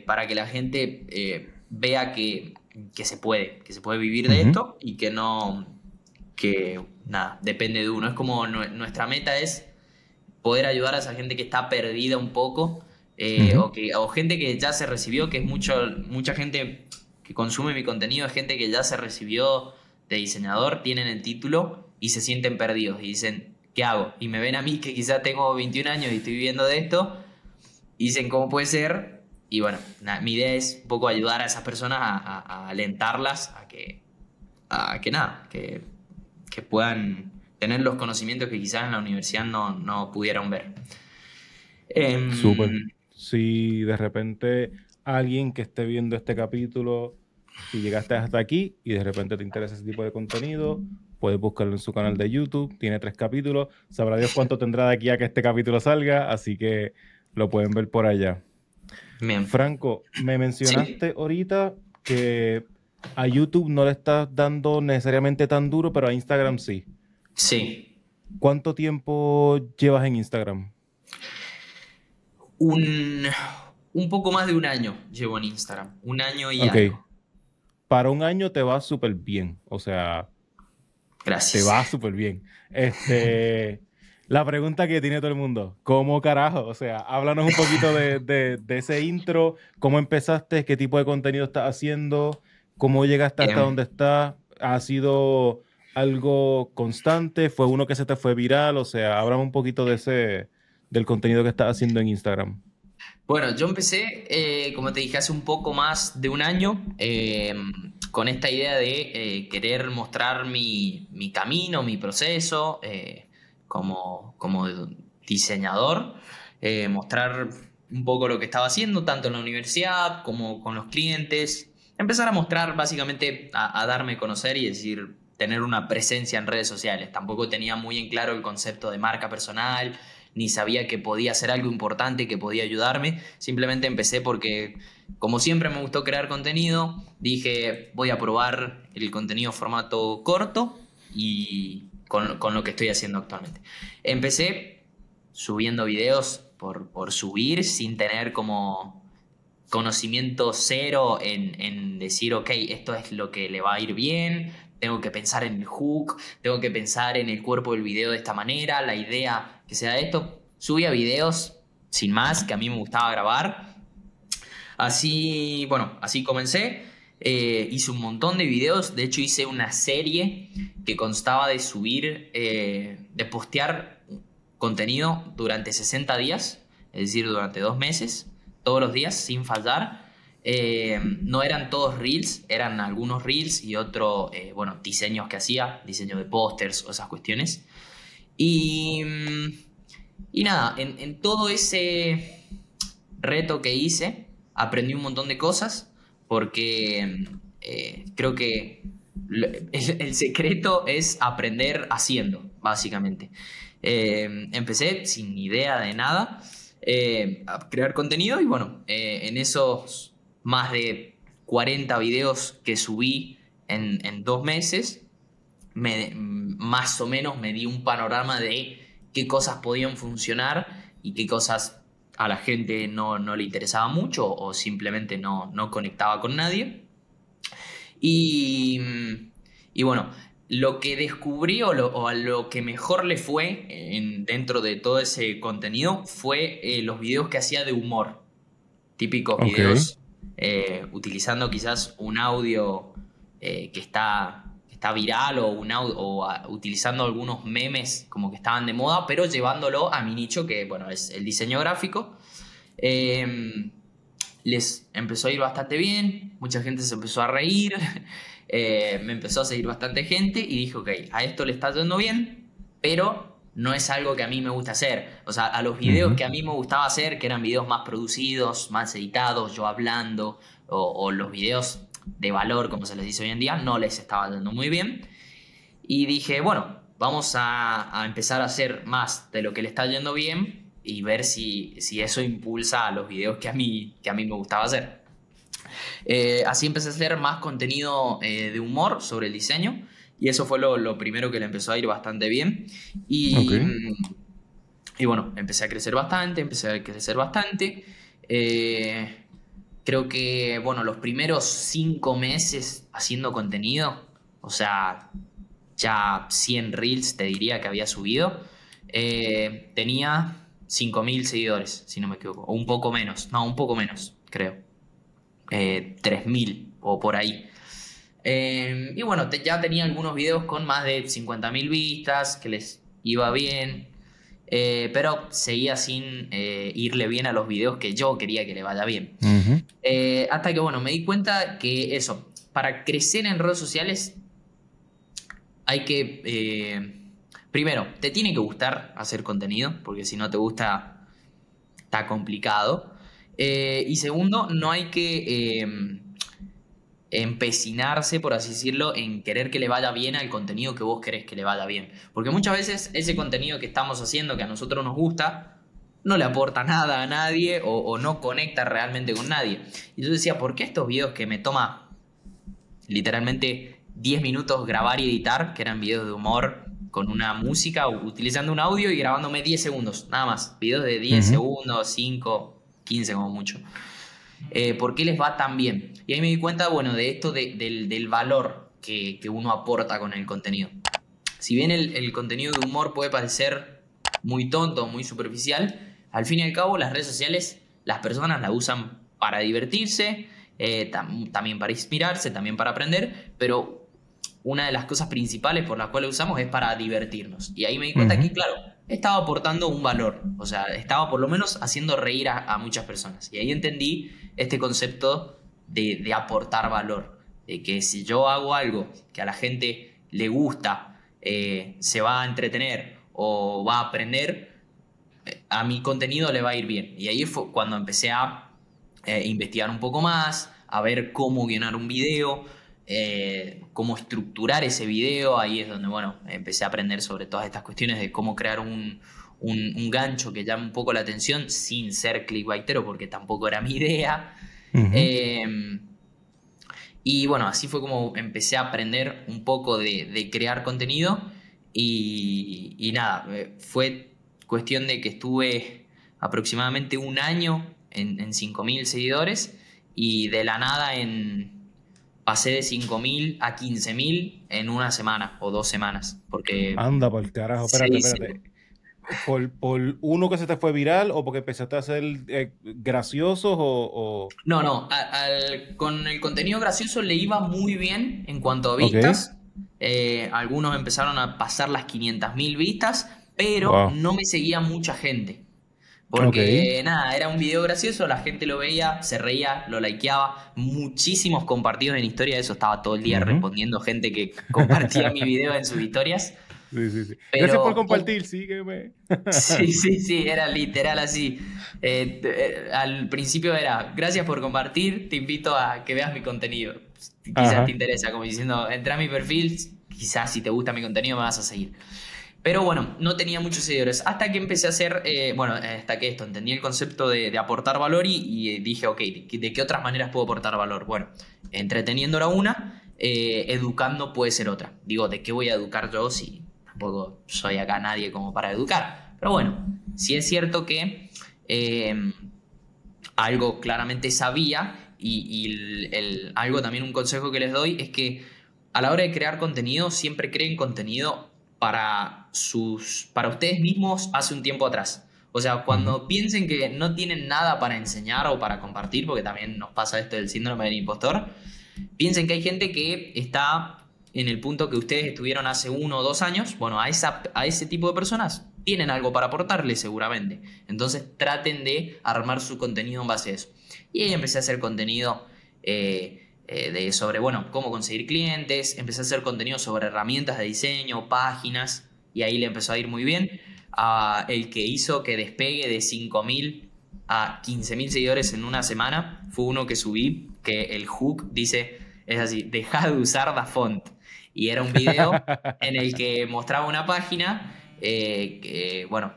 A: para que la gente vea que se puede vivir de esto y que no, que nada, depende de uno. Es como nuestra meta es poder ayudar a esa gente que está perdida un poco, o gente que ya se recibió, que es mucha gente que consume mi contenido, es gente que ya se recibió de diseñador, tienen el título y se sienten perdidos y dicen, ¿qué hago? Y me ven a mí que quizás tengo 21 años y estoy viviendo de esto, y dicen, ¿cómo puede ser? Y bueno, mi idea es un poco ayudar a esas personas a alentarlas a que puedan tener los conocimientos que quizás en la universidad no pudieron ver.
B: Súper. Si de repente alguien que esté viendo este capítulo, si llegaste hasta aquí y de repente te interesa ese tipo de contenido, puedes buscarlo en su canal de YouTube. Tiene 3 capítulos. Sabrá Dios cuánto tendrá de aquí a que este capítulo salga, así que lo pueden ver por allá.
A: Bien.
B: Franco, me mencionaste ahorita que a YouTube no le estás dando necesariamente tan duro, pero a Instagram sí.
A: Sí.
B: ¿Cuánto tiempo llevas en Instagram?
A: Un poco más de un año llevo en Instagram. 1 año y algo.
B: Para 1 año te va súper bien. O sea,
A: gracias.
B: Te va súper bien. La pregunta que tiene todo el mundo, ¿cómo carajo? O sea, háblanos un poquito de ese intro, cómo empezaste, qué tipo de contenido estás haciendo, cómo llegaste hasta donde estás. ¿Ha sido algo constante? ¿Fue uno que se te fue viral? O sea, háblame un poquito del contenido que estás haciendo en Instagram.
A: Bueno, yo empecé, como te dije, hace un poco más de 1 año, con esta idea de querer mostrar mi camino, mi proceso, como diseñador, mostrar un poco lo que estaba haciendo, tanto en la universidad como con los clientes. Empezar a mostrar, básicamente, a darme a conocer y decir, tener una presencia en redes sociales. Tampoco tenía muy en claro el concepto de marca personal, ni sabía que podía ser algo importante, que podía ayudarme. Simplemente empecé porque, como siempre me gustó crear contenido, dije, voy a probar el contenido formato corto y con lo que estoy haciendo actualmente. Empecé subiendo videos por subir, sin tener como conocimiento cero en decir, ok, esto es lo que le va a ir bien, tengo que pensar en el hook, tengo que pensar en el cuerpo del video de esta manera, la idea que sea esto. Subía videos sin más, que a mí me gustaba grabar. Así, bueno, así comencé. Hice un montón de videos. De hecho, hice una serie que constaba de subir, de postear contenido durante 60 días, es decir, durante 2 meses, todos los días, sin fallar. No eran todos reels, eran algunos reels y otros, diseños que hacía, diseño de pósters o esas cuestiones. Y nada, en todo ese reto que hice, aprendí un montón de cosas porque creo que el secreto es aprender haciendo, básicamente. Empecé sin idea de nada a crear contenido y bueno, en esos más de 40 videos que subí en 2 meses, más o menos me di un panorama de qué cosas podían funcionar y qué cosas a la gente no le interesaba mucho o simplemente no conectaba con nadie. Y bueno, lo que descubrí o a lo que mejor le fue dentro de todo ese contenido fue los videos que hacía de humor. Típicos videos utilizando quizás un audio que está viral o utilizando algunos memes como que estaban de moda, pero llevándolo a mi nicho, que bueno, es el diseño gráfico. Les empezó a ir bastante bien, mucha gente se empezó a reír, me empezó a seguir bastante gente y dije, ok, a esto le está yendo bien, pero no es algo que a mí me gusta hacer. O sea, a los videos que a mí me gustaba hacer, que eran videos más producidos, más editados, yo hablando, o los videos de valor, como se les dice hoy en día, no les estaba yendo muy bien. Y dije, bueno, vamos a empezar a hacer más de lo que le está yendo bien y ver si eso impulsa a los videos que a mí me gustaba hacer. Así empecé a hacer más contenido de humor sobre el diseño y eso fue lo primero que le empezó a ir bastante bien. Y bueno, empecé a crecer bastante. creo que, bueno, los primeros 5 meses haciendo contenido, o sea, ya 100 reels te diría que había subido, tenía 5.000 seguidores, si no me equivoco, o un poco menos, no, un poco menos, creo, 3.000 o por ahí. Y bueno, ya tenía algunos videos con más de 50.000 vistas, que les iba bien, pero seguía sin irle bien a los videos que yo quería que le vaya bien.
B: Ujú.
A: Hasta que, bueno, me di cuenta que eso, para crecer en redes sociales hay que, primero, te tiene que gustar hacer contenido, porque si no te gusta, está complicado. Y segundo, no hay que empecinarse, por así decirlo, en querer que le vaya bien al contenido que vos querés que le vaya bien. Porque muchas veces ese contenido que estamos haciendo, que a nosotros nos gusta, no le aporta nada a nadie o no conecta realmente con nadie. Y yo decía, ¿por qué estos videos que me toma literalmente 10 minutos grabar y editar, que eran videos de humor con una música, utilizando un audio y grabándome 10 segundos, nada más? Videos de 10
B: Ujú.
A: segundos, 5, 15 como mucho. ¿Por qué les va tan bien? Y ahí me di cuenta, bueno, de esto del valor que uno aporta con el contenido. Si bien el contenido de humor puede parecer muy tonto, muy superficial, al fin y al cabo las redes sociales, las personas la usan para divertirse, también para inspirarse, también para aprender, pero una de las cosas principales por las cuales usamos es para divertirnos. Y ahí me di cuenta
B: Ujú.
A: que, claro, estaba aportando un valor, o sea, estaba por lo menos haciendo reír a muchas personas. Y ahí entendí este concepto de aportar valor, de que si yo hago algo que a la gente le gusta, se va a entretener o va a aprender, a mi contenido le va a ir bien. Y ahí fue cuando empecé a investigar un poco más, a ver cómo guionar un video, cómo estructurar ese video. Ahí es donde, bueno, empecé a aprender sobre todas estas cuestiones de cómo crear un gancho que llame un poco la atención sin ser clickbaitero, porque tampoco era mi idea.
B: Ujú.
A: Eh, y bueno, así fue como empecé a aprender un poco de crear contenido y nada, fue cuestión de que estuve aproximadamente un año en 5.000 seguidores y de la nada pasé de 5.000 a 15.000 en una semana o 2 semanas, porque
B: Anda por el carajo, espérate,
A: sí,
B: espérate. ¿Por uno que se te fue viral o porque empezaste a ser graciosos
A: No, no, con el contenido gracioso le iba muy bien en cuanto a
B: Ok,
A: vistas. Algunos empezaron a pasar las 500.000 vistas, pero
B: wow,
A: no me seguía mucha gente.
B: ok.
A: Porque nada, era un video gracioso, la gente lo veía, se reía, lo likeaba, muchísimos compartidos en historia, eso estaba todo el día
B: Ujú.
A: respondiendo gente que compartía mi video en sus historias,
B: Sí, sí, sí. Gracias por
A: pero
B: compartir, sígueme.
A: sí, sí, sí, era literal así. Al principio era, gracias por compartir, te invito a que veas mi contenido. Quizás te
B: Ajá.
A: interesa, como diciendo, entra a mi perfil, quizás si te gusta mi contenido me vas a seguir. Pero bueno, no tenía muchos seguidores. Hasta que empecé a hacer, bueno, hasta que esto, entendí el concepto de aportar valor y dije, ok, ¿de qué otras maneras puedo aportar valor? Bueno, entreteniendo era una, educando puede ser otra. Digo, ¿de qué voy a educar yo si tampoco soy acá nadie como para educar? Pero bueno, sí es cierto que eh, algo claramente sabía y algo también un consejo que les doy es que a la hora de crear contenido siempre creen contenido para ustedes mismos hace un tiempo atrás. O sea,
B: Ujú.
A: cuando piensen que no tienen nada para enseñar o para compartir, porque también nos pasa esto del síndrome del impostor, piensen que hay gente que está en el punto que ustedes estuvieron hace 1 o 2 años. Bueno, a ese tipo de personas tienen algo para aportarle seguramente. Entonces traten de armar su contenido en base a eso. Y ahí empecé a hacer contenido sobre, bueno, cómo conseguir clientes. Empecé a hacer contenido sobre herramientas de diseño, páginas. Y ahí le empezó a ir muy bien. El que hizo que despegue de 5.000 a 15.000 seguidores en una semana fue uno que subí, que el hook dice, es así, deja de usar Dafont. Y era un video en el que mostraba una página, bueno,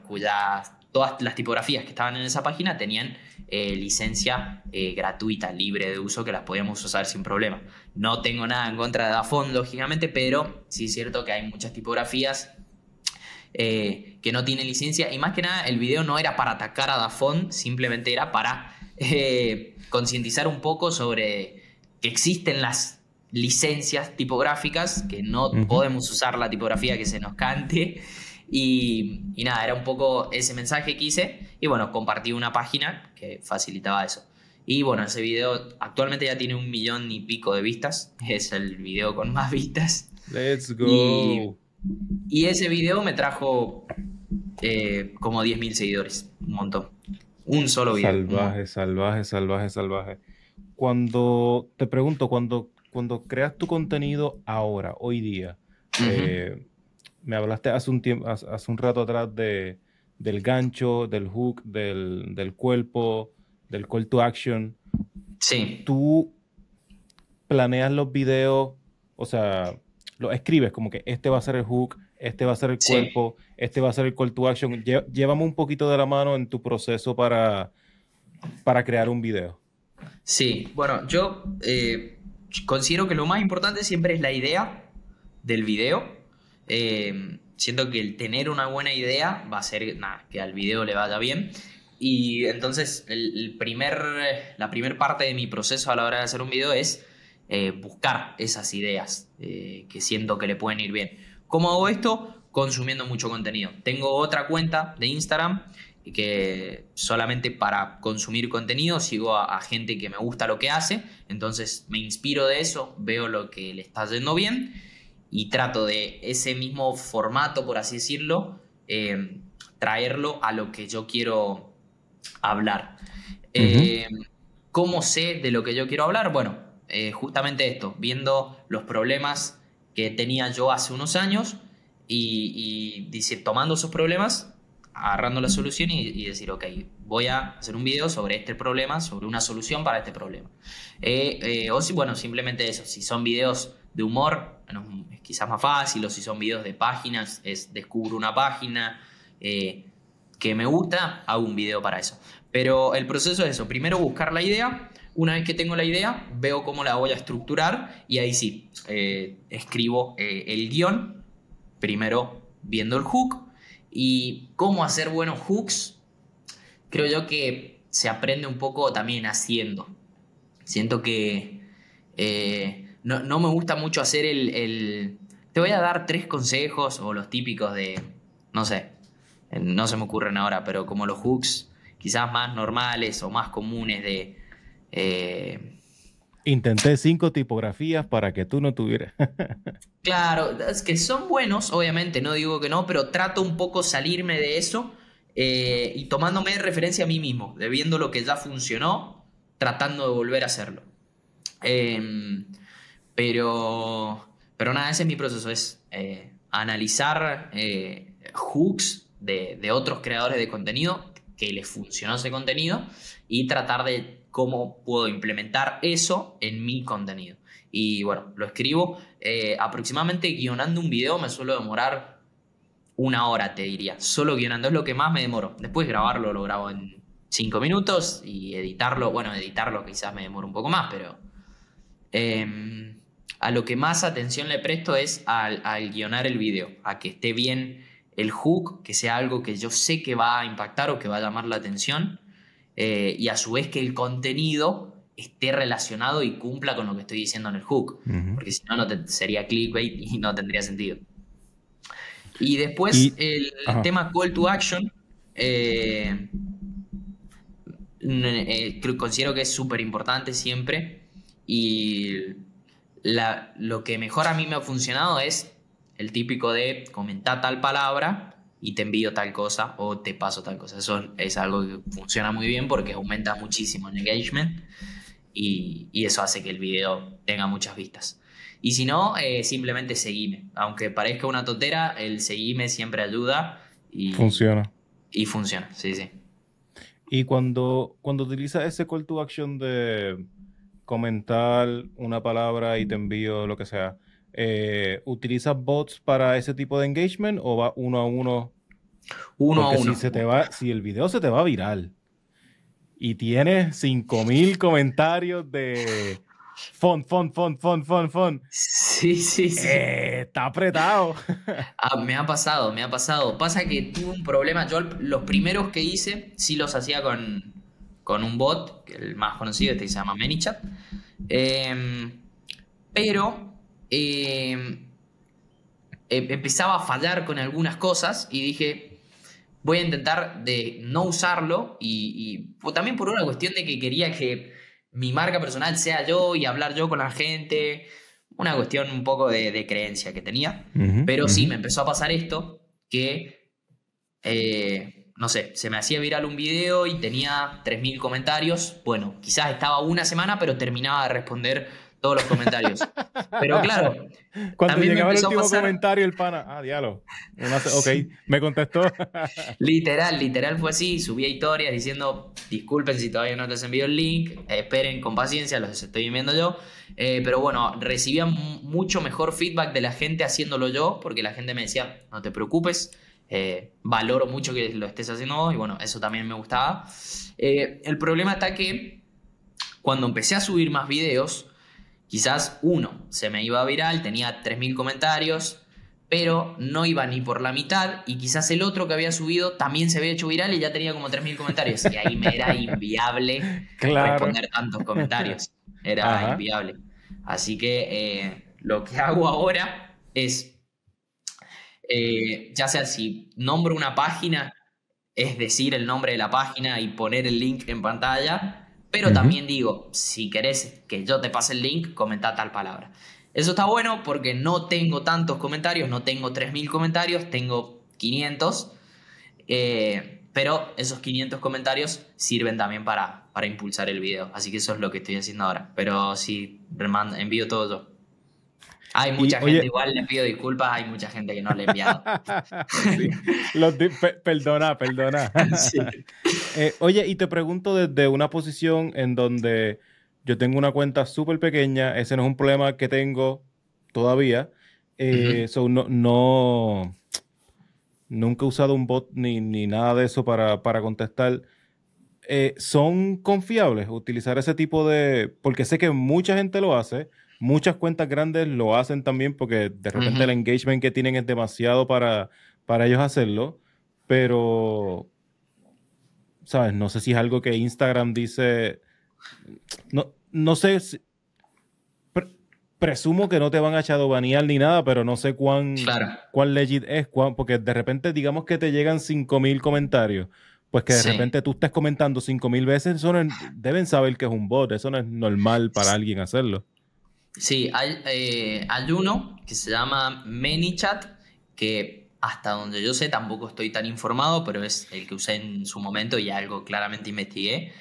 A: todas las tipografías que estaban en esa página tenían licencia gratuita, libre de uso, que las podíamos usar sin problema. No tengo nada en contra de Dafont, lógicamente, pero sí es cierto que hay muchas tipografías que no tienen licencia. Y más que nada, el video no era para atacar a Dafont, simplemente era para concientizar un poco sobre que existen las licencias tipográficas, que no podemos usar la tipografía que se nos cante. Y nada, era un poco ese mensaje que hice. Y bueno, compartí una página que facilitaba eso. Y bueno, ese video actualmente ya tiene 1 millón y pico de vistas. Es el video con más vistas.
B: Let's go.
A: Y ese video me trajo como 10.000 seguidores. Un montón. Un solo video.
B: Salvaje. Cuando te pregunto, cuando creas tu contenido ahora, hoy día, me hablaste hace un rato atrás del gancho, del hook, del cuerpo, del call to action.
A: Sí.
B: ¿Tú planeas los videos, o sea, los escribes como que este va a ser el hook, este va a ser el cuerpo, este va a ser el call to action? Llévame un poquito de la mano en tu proceso para crear un video.
A: Sí, bueno, yo considero que lo más importante siempre es la idea del video. Siento que el tener una buena idea va a hacer que al video le vaya bien. Y entonces la primer parte de mi proceso a la hora de hacer un video es buscar esas ideas que siento que le pueden ir bien. ¿Cómo hago esto? Consumiendo mucho contenido. Tengo otra cuenta de Instagram que solamente para consumir contenido sigo a gente que me gusta lo que hace, entonces me inspiro de eso, veo lo que le está yendo bien y trato de ese mismo formato, por así decirlo, traerlo a lo que yo quiero hablar. ¿Cómo sé de lo que yo quiero hablar? Bueno, justamente esto, viendo los problemas que tenía yo hace unos años y tomando esos problemas, agarrando la solución y decir, ok, voy a hacer un video sobre este problema, sobre una solución para este problema. O si, bueno, simplemente eso, si son videos de humor, bueno, es quizás más fácil, o si son videos de páginas, descubro una página que me gusta, hago un video para eso. Pero el proceso es eso, primero buscar la idea, una vez que tengo la idea, veo cómo la voy a estructurar y ahí sí, escribo el guión, primero viendo el hook. Y cómo hacer buenos hooks, creo yo que se aprende un poco también haciendo. Siento que no me gusta mucho hacer te voy a dar 3 consejos o los típicos de, no sé, no se me ocurren ahora, pero como los hooks quizás más normales o más comunes de...
B: Intenté 5 tipografías para que tú no tuvieras.
A: Claro, es que son buenos, obviamente, no digo que no, pero trato un poco salirme de eso y tomándome de referencia a mí mismo, de viendo lo que ya funcionó, tratando de volver a hacerlo. Pero nada, ese es mi proceso, es analizar hooks de otros creadores de contenido que les funcionó ese contenido y tratar de cómo puedo implementar eso en mi contenido. Y bueno, lo escribo. Aproximadamente guionando un video me suelo demorar 1 hora, te diría. Solo guionando es lo que más me demoro. Después grabarlo lo grabo en 5 minutos y editarlo quizás me demoro un poco más, pero a lo que más atención le presto es al guionar el video, a que esté bien el hook, que sea algo que yo sé que va a impactar o que va a llamar la atención. Y a su vez que el contenido esté relacionado y cumpla con lo que estoy diciendo en el hook, porque si no, sería clickbait y no tendría sentido. Y después el tema call to action, considero que es súper importante siempre, y lo que mejor a mí me ha funcionado es el típico de comentar tal palabra y te envío tal cosa o te paso tal cosa. Eso es algo que funciona muy bien porque aumenta muchísimo el engagement y eso hace que el video tenga muchas vistas. Y si no, simplemente seguime. Aunque parezca una tontera, el seguime siempre ayuda y
B: funciona.
A: Y funciona, sí.
B: Y cuando utilizas ese call to action de comentar una palabra y te envío lo que sea, ¿utilizas bots para ese tipo de engagement o va uno a uno? Si el video se te va viral y tienes 5,000 comentarios de font.
A: Sí.
B: Está apretado.
A: Me ha pasado. Pasa que tuve un problema. Yo los primeros que hice sí los hacía con con un bot, que el más conocido, este que se llama ManyChat. Pero empezaba a fallar con algunas cosas y dije, voy a intentar de no usarlo y también por una cuestión de que quería que mi marca personal sea yo y hablar yo con la gente, una cuestión un poco de creencia que tenía. Pero sí, me empezó a pasar esto que, no sé, se me hacía viral un video y tenía 3.000 comentarios. Bueno, quizás estaba una semana, pero terminaba de responder todos los comentarios. Pero claro,
B: cuando
A: también me
B: llegaba el
A: empezó a
B: último
A: pasar...
B: comentario, el pana, diablo. Ok, me contestó.
A: Literal fue así, subía historias diciendo disculpen si todavía no les envío el link, esperen con paciencia, los estoy enviando yo, pero bueno, recibía mucho mejor feedback de la gente haciéndolo yo, porque la gente me decía, no te preocupes, valoro mucho que lo estés haciendo vos, y bueno, eso también me gustaba. El problema está que cuando empecé a subir más videos, quizás uno se me iba viral, tenía 3.000 comentarios, pero no iba ni por la mitad, y quizás el otro que había subido también se había hecho viral y ya tenía como 3.000 comentarios. Y ahí me era inviable responder tantos comentarios. Era inviable. Así que lo que hago ahora es, ya sea si nombro una página, es decir el nombre de la página y poner el link en pantalla, pero también digo, si querés que yo te pase el link, comenta tal palabra. Eso está bueno porque no tengo tantos comentarios, no tengo 3.000 comentarios, tengo 500, pero esos 500 comentarios sirven también para impulsar el video, así que eso es lo que estoy haciendo ahora, pero sí, envío todo yo. Hay mucha gente, igual les pido disculpas, hay mucha gente que no le he enviado.
B: Sí. Perdona.
A: Sí.
B: Oye, y te pregunto desde una posición en donde yo tengo una cuenta súper pequeña, ese no es un problema que tengo todavía. Nunca he usado un bot ni nada de eso para contestar. ¿Son confiables utilizar ese tipo de...? Porque sé que mucha gente lo hace, muchas cuentas grandes lo hacen también porque de repente el engagement que tienen es demasiado para ellos hacerlo, pero, ¿sabes? No sé si es algo que Instagram dice... No sé si... Presumo que no te van a shadowbanear ni nada, pero no sé cuán legit es, porque de repente digamos que te llegan 5.000 comentarios, pues que de repente tú estés comentando 5.000 veces, deben saber que es un bot, eso no es normal para alguien hacerlo.
A: Sí, hay uno que se llama ManyChat, que hasta donde yo sé tampoco estoy tan informado, pero es el que usé en su momento y algo claramente investigué.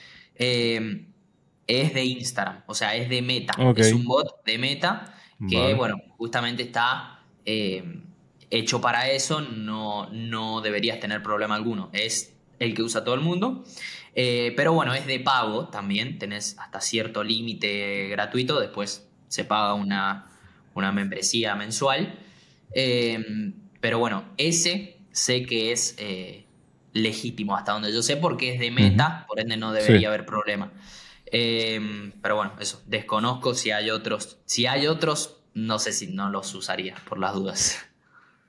A: Es de Instagram, o sea, es de Meta. Es un bot de Meta que, bueno, justamente está hecho para eso, no deberías tener problema alguno. Es el que usa todo el mundo. Pero bueno, es de pago también, tenés hasta cierto límite gratuito, después se paga una membresía mensual. Pero bueno, ese sé que es legítimo hasta donde yo sé porque es de Meta, por ende no debería haber problema. Pero bueno, eso, desconozco si hay otros. Si hay otros, no sé si no los usaría, por las dudas.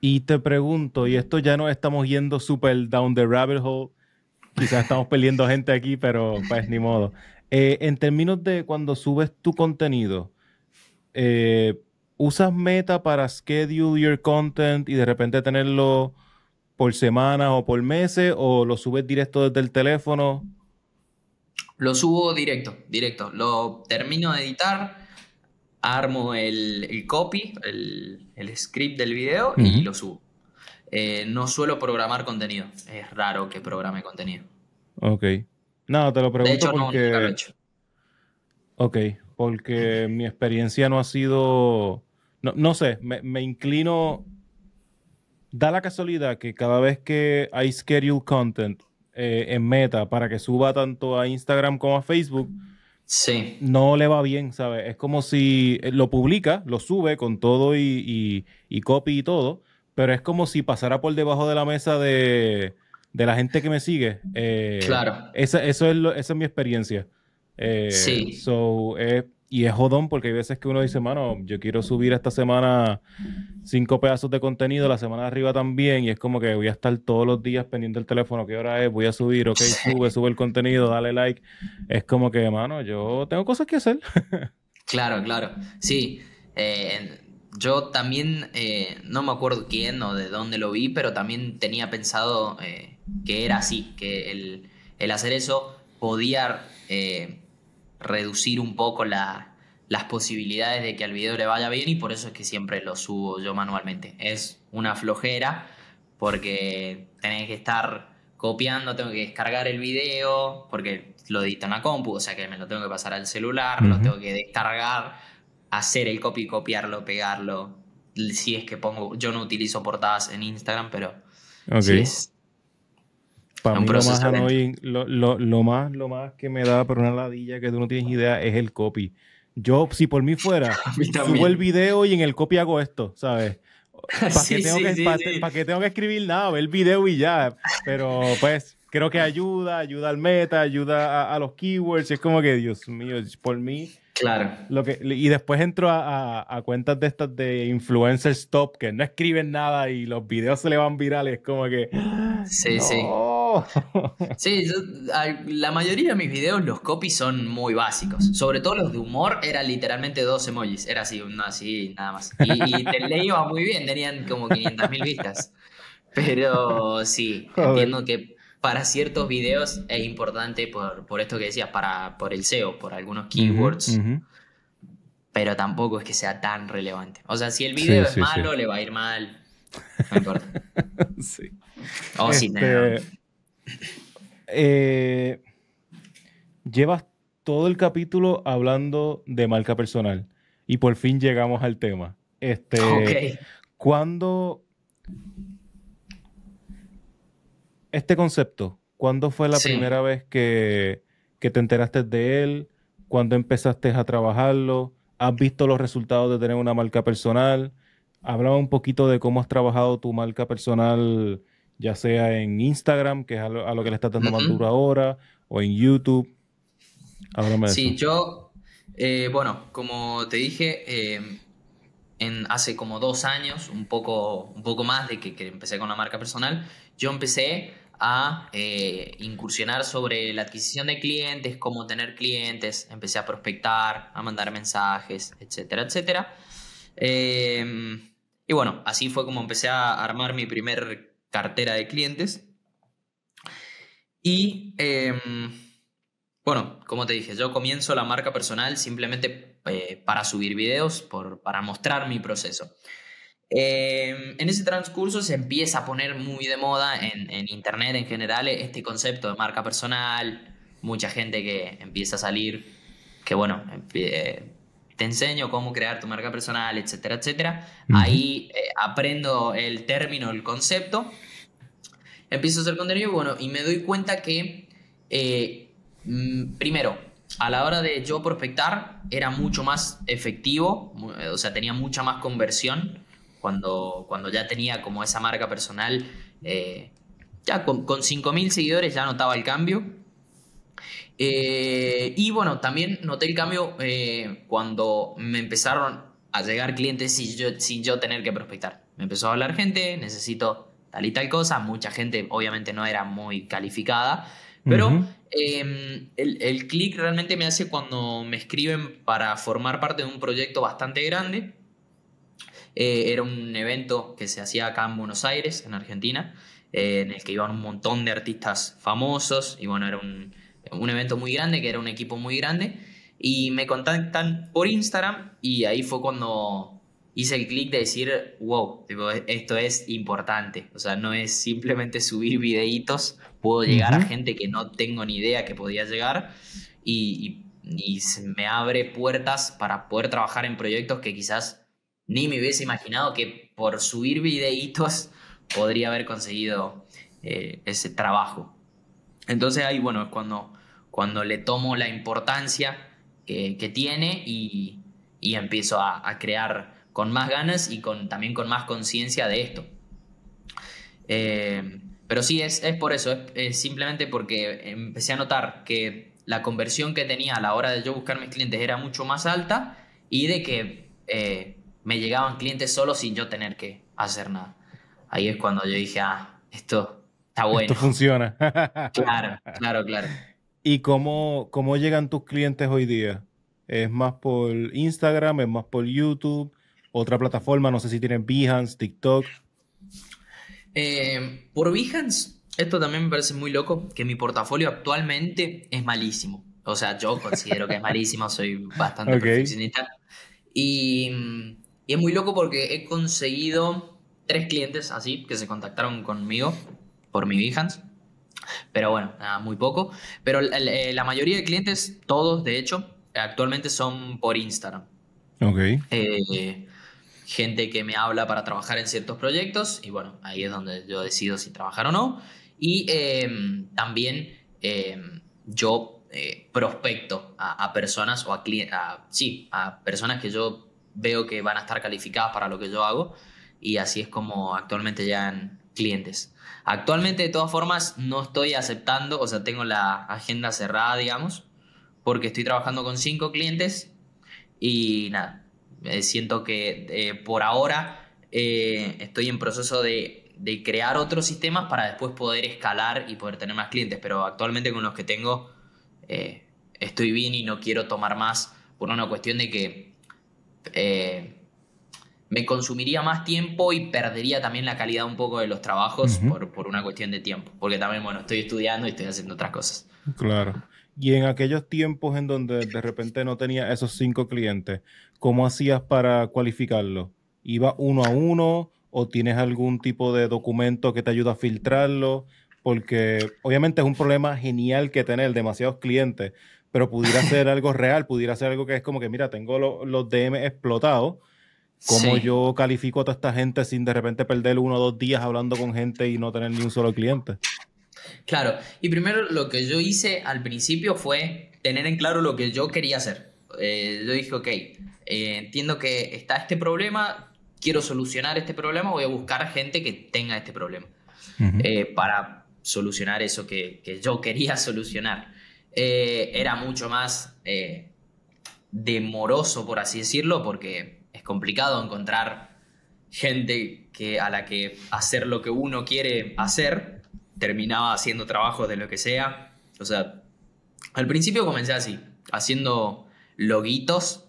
B: Y te pregunto, y esto ya no estamos yendo súper down the rabbit hole, quizás estamos perdiendo gente aquí, pero pues ni modo. En términos de cuando subes tu contenido, ¿usas Meta para schedule your content y de repente tenerlo por semana o por meses, o lo subes directo desde el teléfono?
A: Lo subo directo. Lo termino de editar, armo el copy, el script del video y lo subo. No suelo programar contenido. Es raro que programe contenido.
B: Ok. No, te lo pregunto
A: de hecho,
B: porque...
A: nunca lo he hecho.
B: Ok, porque mi experiencia no ha sido... No sé, me inclino... Da la casualidad que cada vez que hay schedule content en Meta para que suba tanto a Instagram como a Facebook, no le va bien, ¿sabes? Es como si lo publica, lo sube con todo y copy y todo, pero es como si pasara por debajo de la mesa de la gente que me sigue. Esa es mi experiencia.
A: Sí.
B: y es jodón porque hay veces que uno dice, mano, yo quiero subir esta semana 5 pedazos de contenido, la semana de arriba también, y es como que voy a estar todos los días pendiente del teléfono, ¿qué hora es? Voy a subir, ok, sube el contenido, dale like. Es como que, mano, yo tengo cosas que hacer.
A: Claro, claro. Sí, yo también, no me acuerdo quién o de dónde lo vi, pero también tenía pensado que era así, que el hacer eso podía reducir un poco las posibilidades de que al video le vaya bien y por eso es que siempre lo subo yo manualmente. Es una flojera porque tenés que estar copiando, tengo que descargar el video porque lo edito en la compu, o sea que me lo tengo que pasar al celular, lo tengo que descargar, hacer el copy, copiarlo, pegarlo. Si es que pongo, yo no utilizo portadas en Instagram, pero sí
B: Ok.
A: es
B: Para
A: un
B: mí lo más
A: proceso lento.
B: annoying, lo más que me da por una ladilla que tú no tienes idea es el copy. Yo, si por mí fuera,
A: A mí
B: subo el
A: también.
B: video y en el copy hago esto, ¿sabes? ¿Para qué
A: Sí,
B: tengo
A: sí,
B: que,
A: sí, sí.
B: pa qué tengo que escribir nada? Ver el video y ya. Pero pues creo que ayuda al meta, ayuda a los keywords. Es como que, Dios mío, por mí.
A: Claro.
B: Y después entro a cuentas de estas de influencers top que no escriben nada y los videos se le van virales. Es como que,
A: Sí, sí.
B: no.
A: Sí, la mayoría de mis videos los copies son muy básicos. Sobre todo los de humor eran literalmente dos emojis. Era así, uno así, nada más. Y le iba muy bien, tenían como 500.000 vistas. Pero sí,
B: Joder.
A: entiendo que para ciertos videos es importante por esto que decías, por el SEO, por algunos
B: Ujú,
A: keywords,
B: ujú.
A: pero tampoco es que sea tan relevante. O sea, si el
B: Sí,
A: video es
B: sí, sí.
A: malo, le va a ir mal, no importa.
B: Sí.
A: O si
B: Este, eh, llevas todo el capítulo hablando de marca personal y por fin llegamos al tema.
A: Ok,
B: ¿Cuándo este concepto, cuándo fue la
A: sí.
B: primera vez que te enteraste de él? ¿Cuándo empezaste a trabajarlo? ¿Has visto los resultados de tener una marca personal? Hablaba un poquito de cómo has trabajado tu marca personal, ya sea en Instagram, que es a lo que le estás dando más duro
A: Ujú.
B: ahora, o en YouTube. Háblame de
A: Sí,
B: eso.
A: yo, bueno, como te dije, hace como 2 años, un poco más de que empecé con la marca personal, yo empecé a incursionar sobre la adquisición de clientes, cómo tener clientes, empecé a prospectar, a mandar mensajes, etcétera, etcétera. Eh, y bueno, así fue como empecé a armar mi primer cartera de clientes. Y bueno, como te dije, yo comienzo la marca personal simplemente para subir videos, para mostrar mi proceso. En ese transcurso se empieza a poner muy de moda en internet en general este concepto de marca personal, mucha gente que empieza a salir, que bueno, te enseño cómo crear tu marca personal, etcétera, etcétera.
B: Ujú.
A: Ahí aprendo el término, el concepto, empiezo a hacer contenido y bueno, y me doy cuenta que, primero, a la hora de yo prospectar, era mucho más efectivo, o sea, tenía mucha más conversión cuando ya tenía como esa marca personal. Ya con 5.000 seguidores ya notaba el cambio. Y bueno, también noté el cambio cuando me empezaron a llegar clientes sin yo tener que prospectar. Me empezó a hablar gente, necesito tal y tal cosa. Mucha gente obviamente no era muy calificada, pero
B: Ujú.
A: el clic realmente me hace cuando me escriben para formar parte de un proyecto bastante grande. Era un evento que se hacía acá en Buenos Aires, en Argentina, en el que iban un montón de artistas famosos y bueno, era un evento muy grande, que era un equipo muy grande, y me contactan por Instagram y ahí fue cuando hice el clic de decir, wow, tipo, esto es importante, o sea, no es simplemente subir videitos, puedo llegar a
B: Ujú.
A: gente que no tengo ni idea que podía llegar y se me abre puertas para poder trabajar en proyectos que quizás ni me hubiese imaginado que por subir videitos podría haber conseguido ese trabajo. Entonces ahí, bueno, es cuando le tomo la importancia que tiene y empiezo a crear con más ganas y también con más conciencia de esto. Pero sí, es por eso, es simplemente porque empecé a notar que la conversión que tenía a la hora de yo buscar mis clientes era mucho más alta y de que me llegaban clientes solo sin yo tener que hacer nada. Ahí es cuando yo dije, esto está bueno.
B: Esto funciona.
A: Claro, claro, claro.
B: ¿Y cómo llegan tus clientes hoy día? ¿Es más por Instagram? ¿Es más por YouTube? ¿Otra plataforma? No sé si tienen Behance, TikTok.
A: Por Behance, esto también me parece muy loco, que mi portafolio actualmente es malísimo. O sea, yo considero que es malísimo, soy bastante perfeccionista. Y es muy loco porque he conseguido 3 clientes así que se contactaron conmigo por mi Behance. Pero bueno, muy poco. Pero la mayoría de clientes, todos de hecho, actualmente son por Instagram.
B: Ok.
A: Gente que me habla para trabajar en ciertos proyectos y bueno, ahí es donde yo decido si trabajar o no. Y también yo prospecto a personas o a personas que yo veo que van a estar calificadas para lo que yo hago y así es como actualmente llegan clientes. Actualmente, de todas formas, no estoy aceptando, o sea, tengo la agenda cerrada, digamos, porque estoy trabajando con 5 clientes y nada, siento que por ahora estoy en proceso de crear otros sistemas para después poder escalar y poder tener más clientes, pero actualmente con los que tengo estoy bien y no quiero tomar más por una cuestión de que me consumiría más tiempo y perdería también la calidad un poco de los trabajos por una cuestión de tiempo. Porque también, bueno, estoy estudiando y estoy haciendo otras cosas.
B: Claro. Y en aquellos tiempos en donde de repente no tenía esos 5 clientes, ¿cómo hacías para cualificarlos? ¿Iba uno a uno o tienes algún tipo de documento que te ayuda a filtrarlo? Porque obviamente es un problema genial que tener demasiados clientes, pero pudiera ser algo real, pudiera ser algo que es como que, mira, tengo los DM explotados. ¿Cómo
A: Sí.
B: yo califico a toda esta gente sin de repente perder 1 o 2 días hablando con gente y no tener ni un solo cliente?
A: Claro, y primero lo que yo hice al principio fue tener en claro lo que yo quería hacer. Yo dije, ok, entiendo que está este problema, quiero solucionar este problema, voy a buscar gente que tenga este problema para solucionar eso que yo quería solucionar. Era mucho más demoroso, por así decirlo, porque es complicado encontrar gente a la que hacer lo que uno quiere hacer terminaba haciendo trabajos de lo que sea. O sea, al principio comencé así, haciendo loguitos,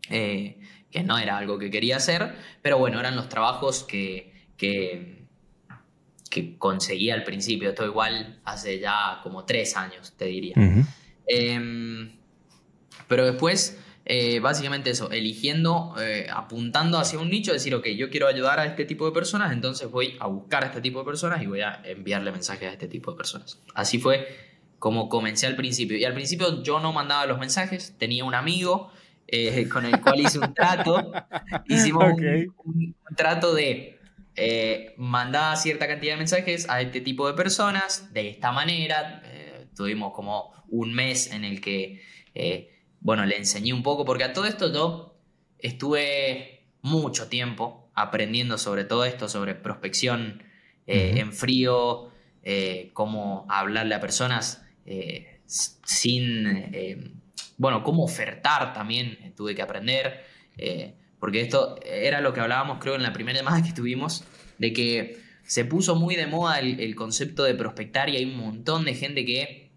A: que no era algo que quería hacer, pero bueno, eran los trabajos que conseguí al principio. Esto igual hace ya como 3 años, te diría. Pero después, básicamente eso, eligiendo, apuntando hacia un nicho, decir, ok, yo quiero ayudar a este tipo de personas, entonces voy a buscar a este tipo de personas y voy a enviarle mensajes a este tipo de personas. Así fue como comencé al principio. Y al principio yo no mandaba los mensajes, tenía un amigo con el cual hice un trato. Hicimos un trato de mandar cierta cantidad de mensajes a este tipo de personas de esta manera. Tuvimos como un mes en el que... bueno, le enseñé un poco, porque a todo esto yo estuve mucho tiempo aprendiendo sobre todo esto, sobre prospección en frío, cómo hablarle a personas bueno, cómo ofertar también tuve que aprender, porque esto era lo que hablábamos creo en la primera llamada que tuvimos, de que se puso muy de moda el concepto de prospectar y hay un montón de gente que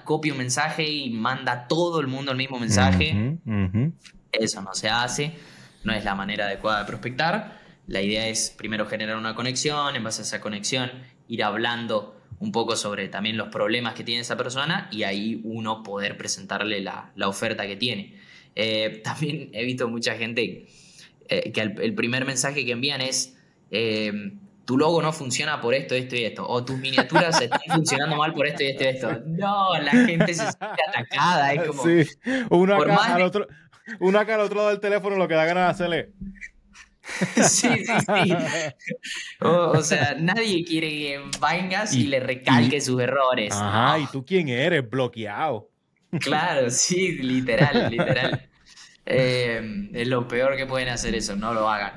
A: copia un mensaje y manda a todo el mundo el mismo mensaje. Eso no se hace, no es la manera adecuada de prospectar. La idea es primero generar una conexión, en base a esa conexión ir hablando un poco sobre también los problemas que tiene esa persona y ahí uno poder presentarle la oferta que tiene. También he visto mucha gente que el primer mensaje que envían es tu logo no funciona por esto, esto y esto, o tus miniaturas están funcionando mal por esto y esto y esto. No, la gente se siente atacada, es como...
B: Sí, uno acá al otro lado del teléfono lo que da ganas de hacerle...
A: Sí. O sea, nadie quiere que vengas y le recalque sus errores.
B: Ajá, ¿y tú quién eres? Bloqueado.
A: Claro, sí, literal. Es lo peor que pueden hacer eso, no lo hagan.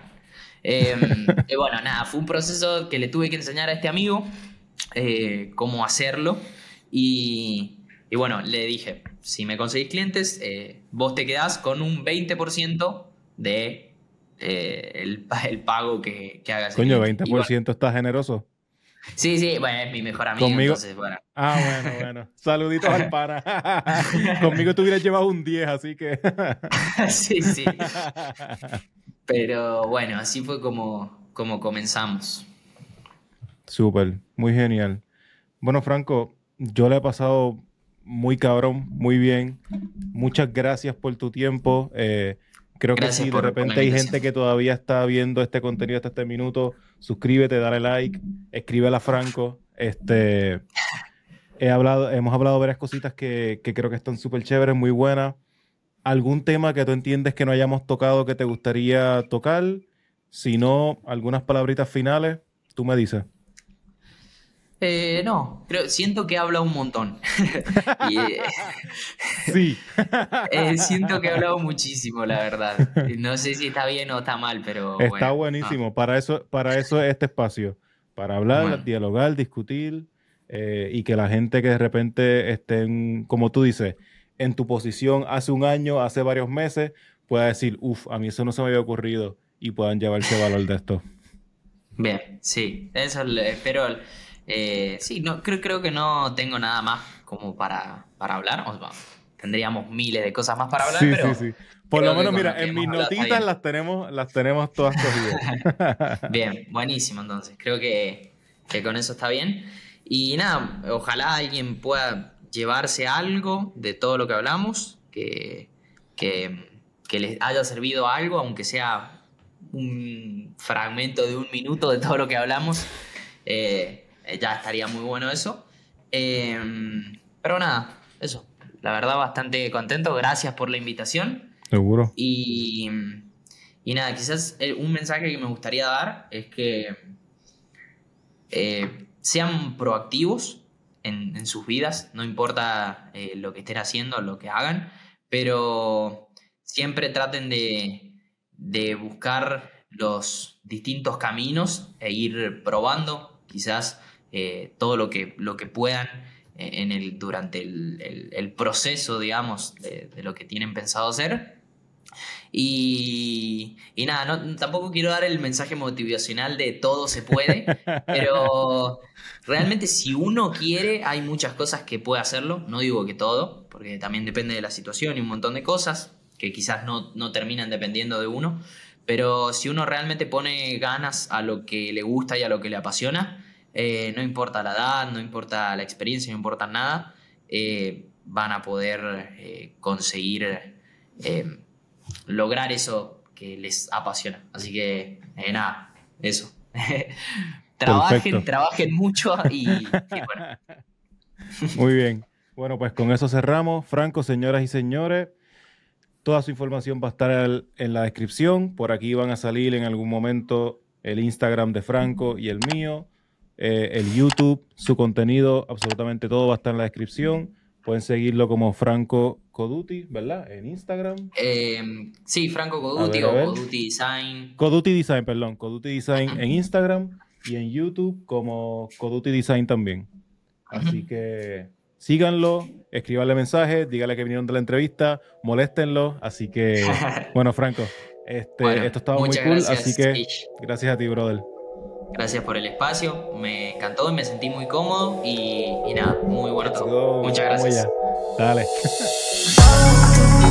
A: Bueno, nada, fue un proceso que le tuve que enseñar a este amigo cómo hacerlo y Y bueno, le dije, si me conseguís clientes, vos te quedás con un 20% de el pago que hagas.
B: Coño, 20% está generoso.
A: Sí, sí, bueno, es mi mejor amigo,
B: Conmigo.
A: entonces, bueno.
B: Bueno. Saluditos al pana. Conmigo te hubieras llevado un 10, así que...
A: Sí, sí. Pero bueno, así fue como comenzamos.
B: Súper, muy genial. Bueno, Franco, yo le he pasado muy cabrón, muy bien. Muchas gracias por tu tiempo. Creo que
A: Gracias
B: si de
A: por la
B: repente hay
A: invitación.
B: gente que todavía está viendo este contenido hasta este minuto, suscríbete, dale like, escríbele a Franco. Hemos hablado varias cositas que creo que están súper chéveres, muy buenas. ¿Algún tema que tú entiendes que no hayamos tocado que te gustaría tocar? Si no, algunas palabritas finales, tú me dices.
A: No, siento que habla un montón. Y,
B: Sí.
A: siento que he hablado muchísimo, la verdad. No sé si está bien o está mal, pero
B: Está
A: bueno.
B: buenísimo. Para eso es este espacio. Para hablar,
A: Bueno,
B: dialogar, discutir y que la gente que de repente estén, como tú dices, en tu posición hace un año, hace varios meses, pueda decir, uff, a mí eso no se me había ocurrido y puedan llevarse valor de esto.
A: bien, sí. Eso espero. Sí, no, creo que no tengo nada más como para hablar. O sea, tendríamos miles de cosas más para hablar,
B: Sí, sí,
A: pero
B: sí. Por lo
A: creo que
B: menos,
A: con lo
B: mira,
A: que
B: en
A: hemos
B: mis
A: hablado está
B: notitas
A: bien.
B: las tenemos todas cogidas.
A: Bien, buenísimo entonces. Creo que con eso está bien. Y nada, ojalá alguien pueda llevarse algo de todo lo que hablamos, que les haya servido algo, aunque sea un fragmento de un minuto de todo lo que hablamos. Ya estaría muy bueno eso. Eh, pero nada, eso. La verdad, bastante contento. Gracias por la invitación.
B: Seguro.
A: Y, y nada, quizás un mensaje que me gustaría dar es que sean proactivos en sus vidas, no importa lo que estén haciendo, lo que hagan, pero siempre traten de buscar los distintos caminos e ir probando quizás todo lo que puedan durante el proceso, digamos, de lo que tienen pensado hacer. Y nada, tampoco quiero dar el mensaje motivacional de todo se puede, pero realmente si uno quiere, hay muchas cosas que puede hacerlo. No digo que todo, porque también depende de la situación y un montón de cosas que quizás no terminan dependiendo de uno. Pero si uno realmente pone ganas a lo que le gusta y a lo que le apasiona, no importa la edad, no importa la experiencia, no importa nada, van a poder conseguir lograr eso que les apasiona. Así que, nada, eso.
B: Perfecto.
A: Trabajen mucho y bueno.
B: Muy bien. Bueno, pues con eso cerramos. Franco, señoras y señores, toda su información va a estar en la descripción. Por aquí van a salir en algún momento el Instagram de Franco y el mío, el YouTube, su contenido, absolutamente todo va a estar en la descripción. Pueden seguirlo como Franco Coduti, ¿verdad? En Instagram.
A: Sí, Franco
B: A
A: Coduti
B: ver, a
A: o
B: ver.
A: Coduti Design.
B: Coduti Design, perdón. Coduti Design en Instagram y en YouTube como Coduti Design también. Así que síganlo, escríbanle mensajes, díganle que vinieron de la entrevista, moléstenlo. Así que, bueno, Franco,
A: Bueno,
B: esto estaba muy
A: muchas
B: cool,
A: gracias,
B: así que
A: Sage.
B: gracias a ti, brother.
A: Gracias por el espacio, me encantó y me sentí muy cómodo y nada, muy bueno
B: Let's
A: todo.
B: go,
A: Muchas
B: vamos
A: gracias.
B: allá. Dale.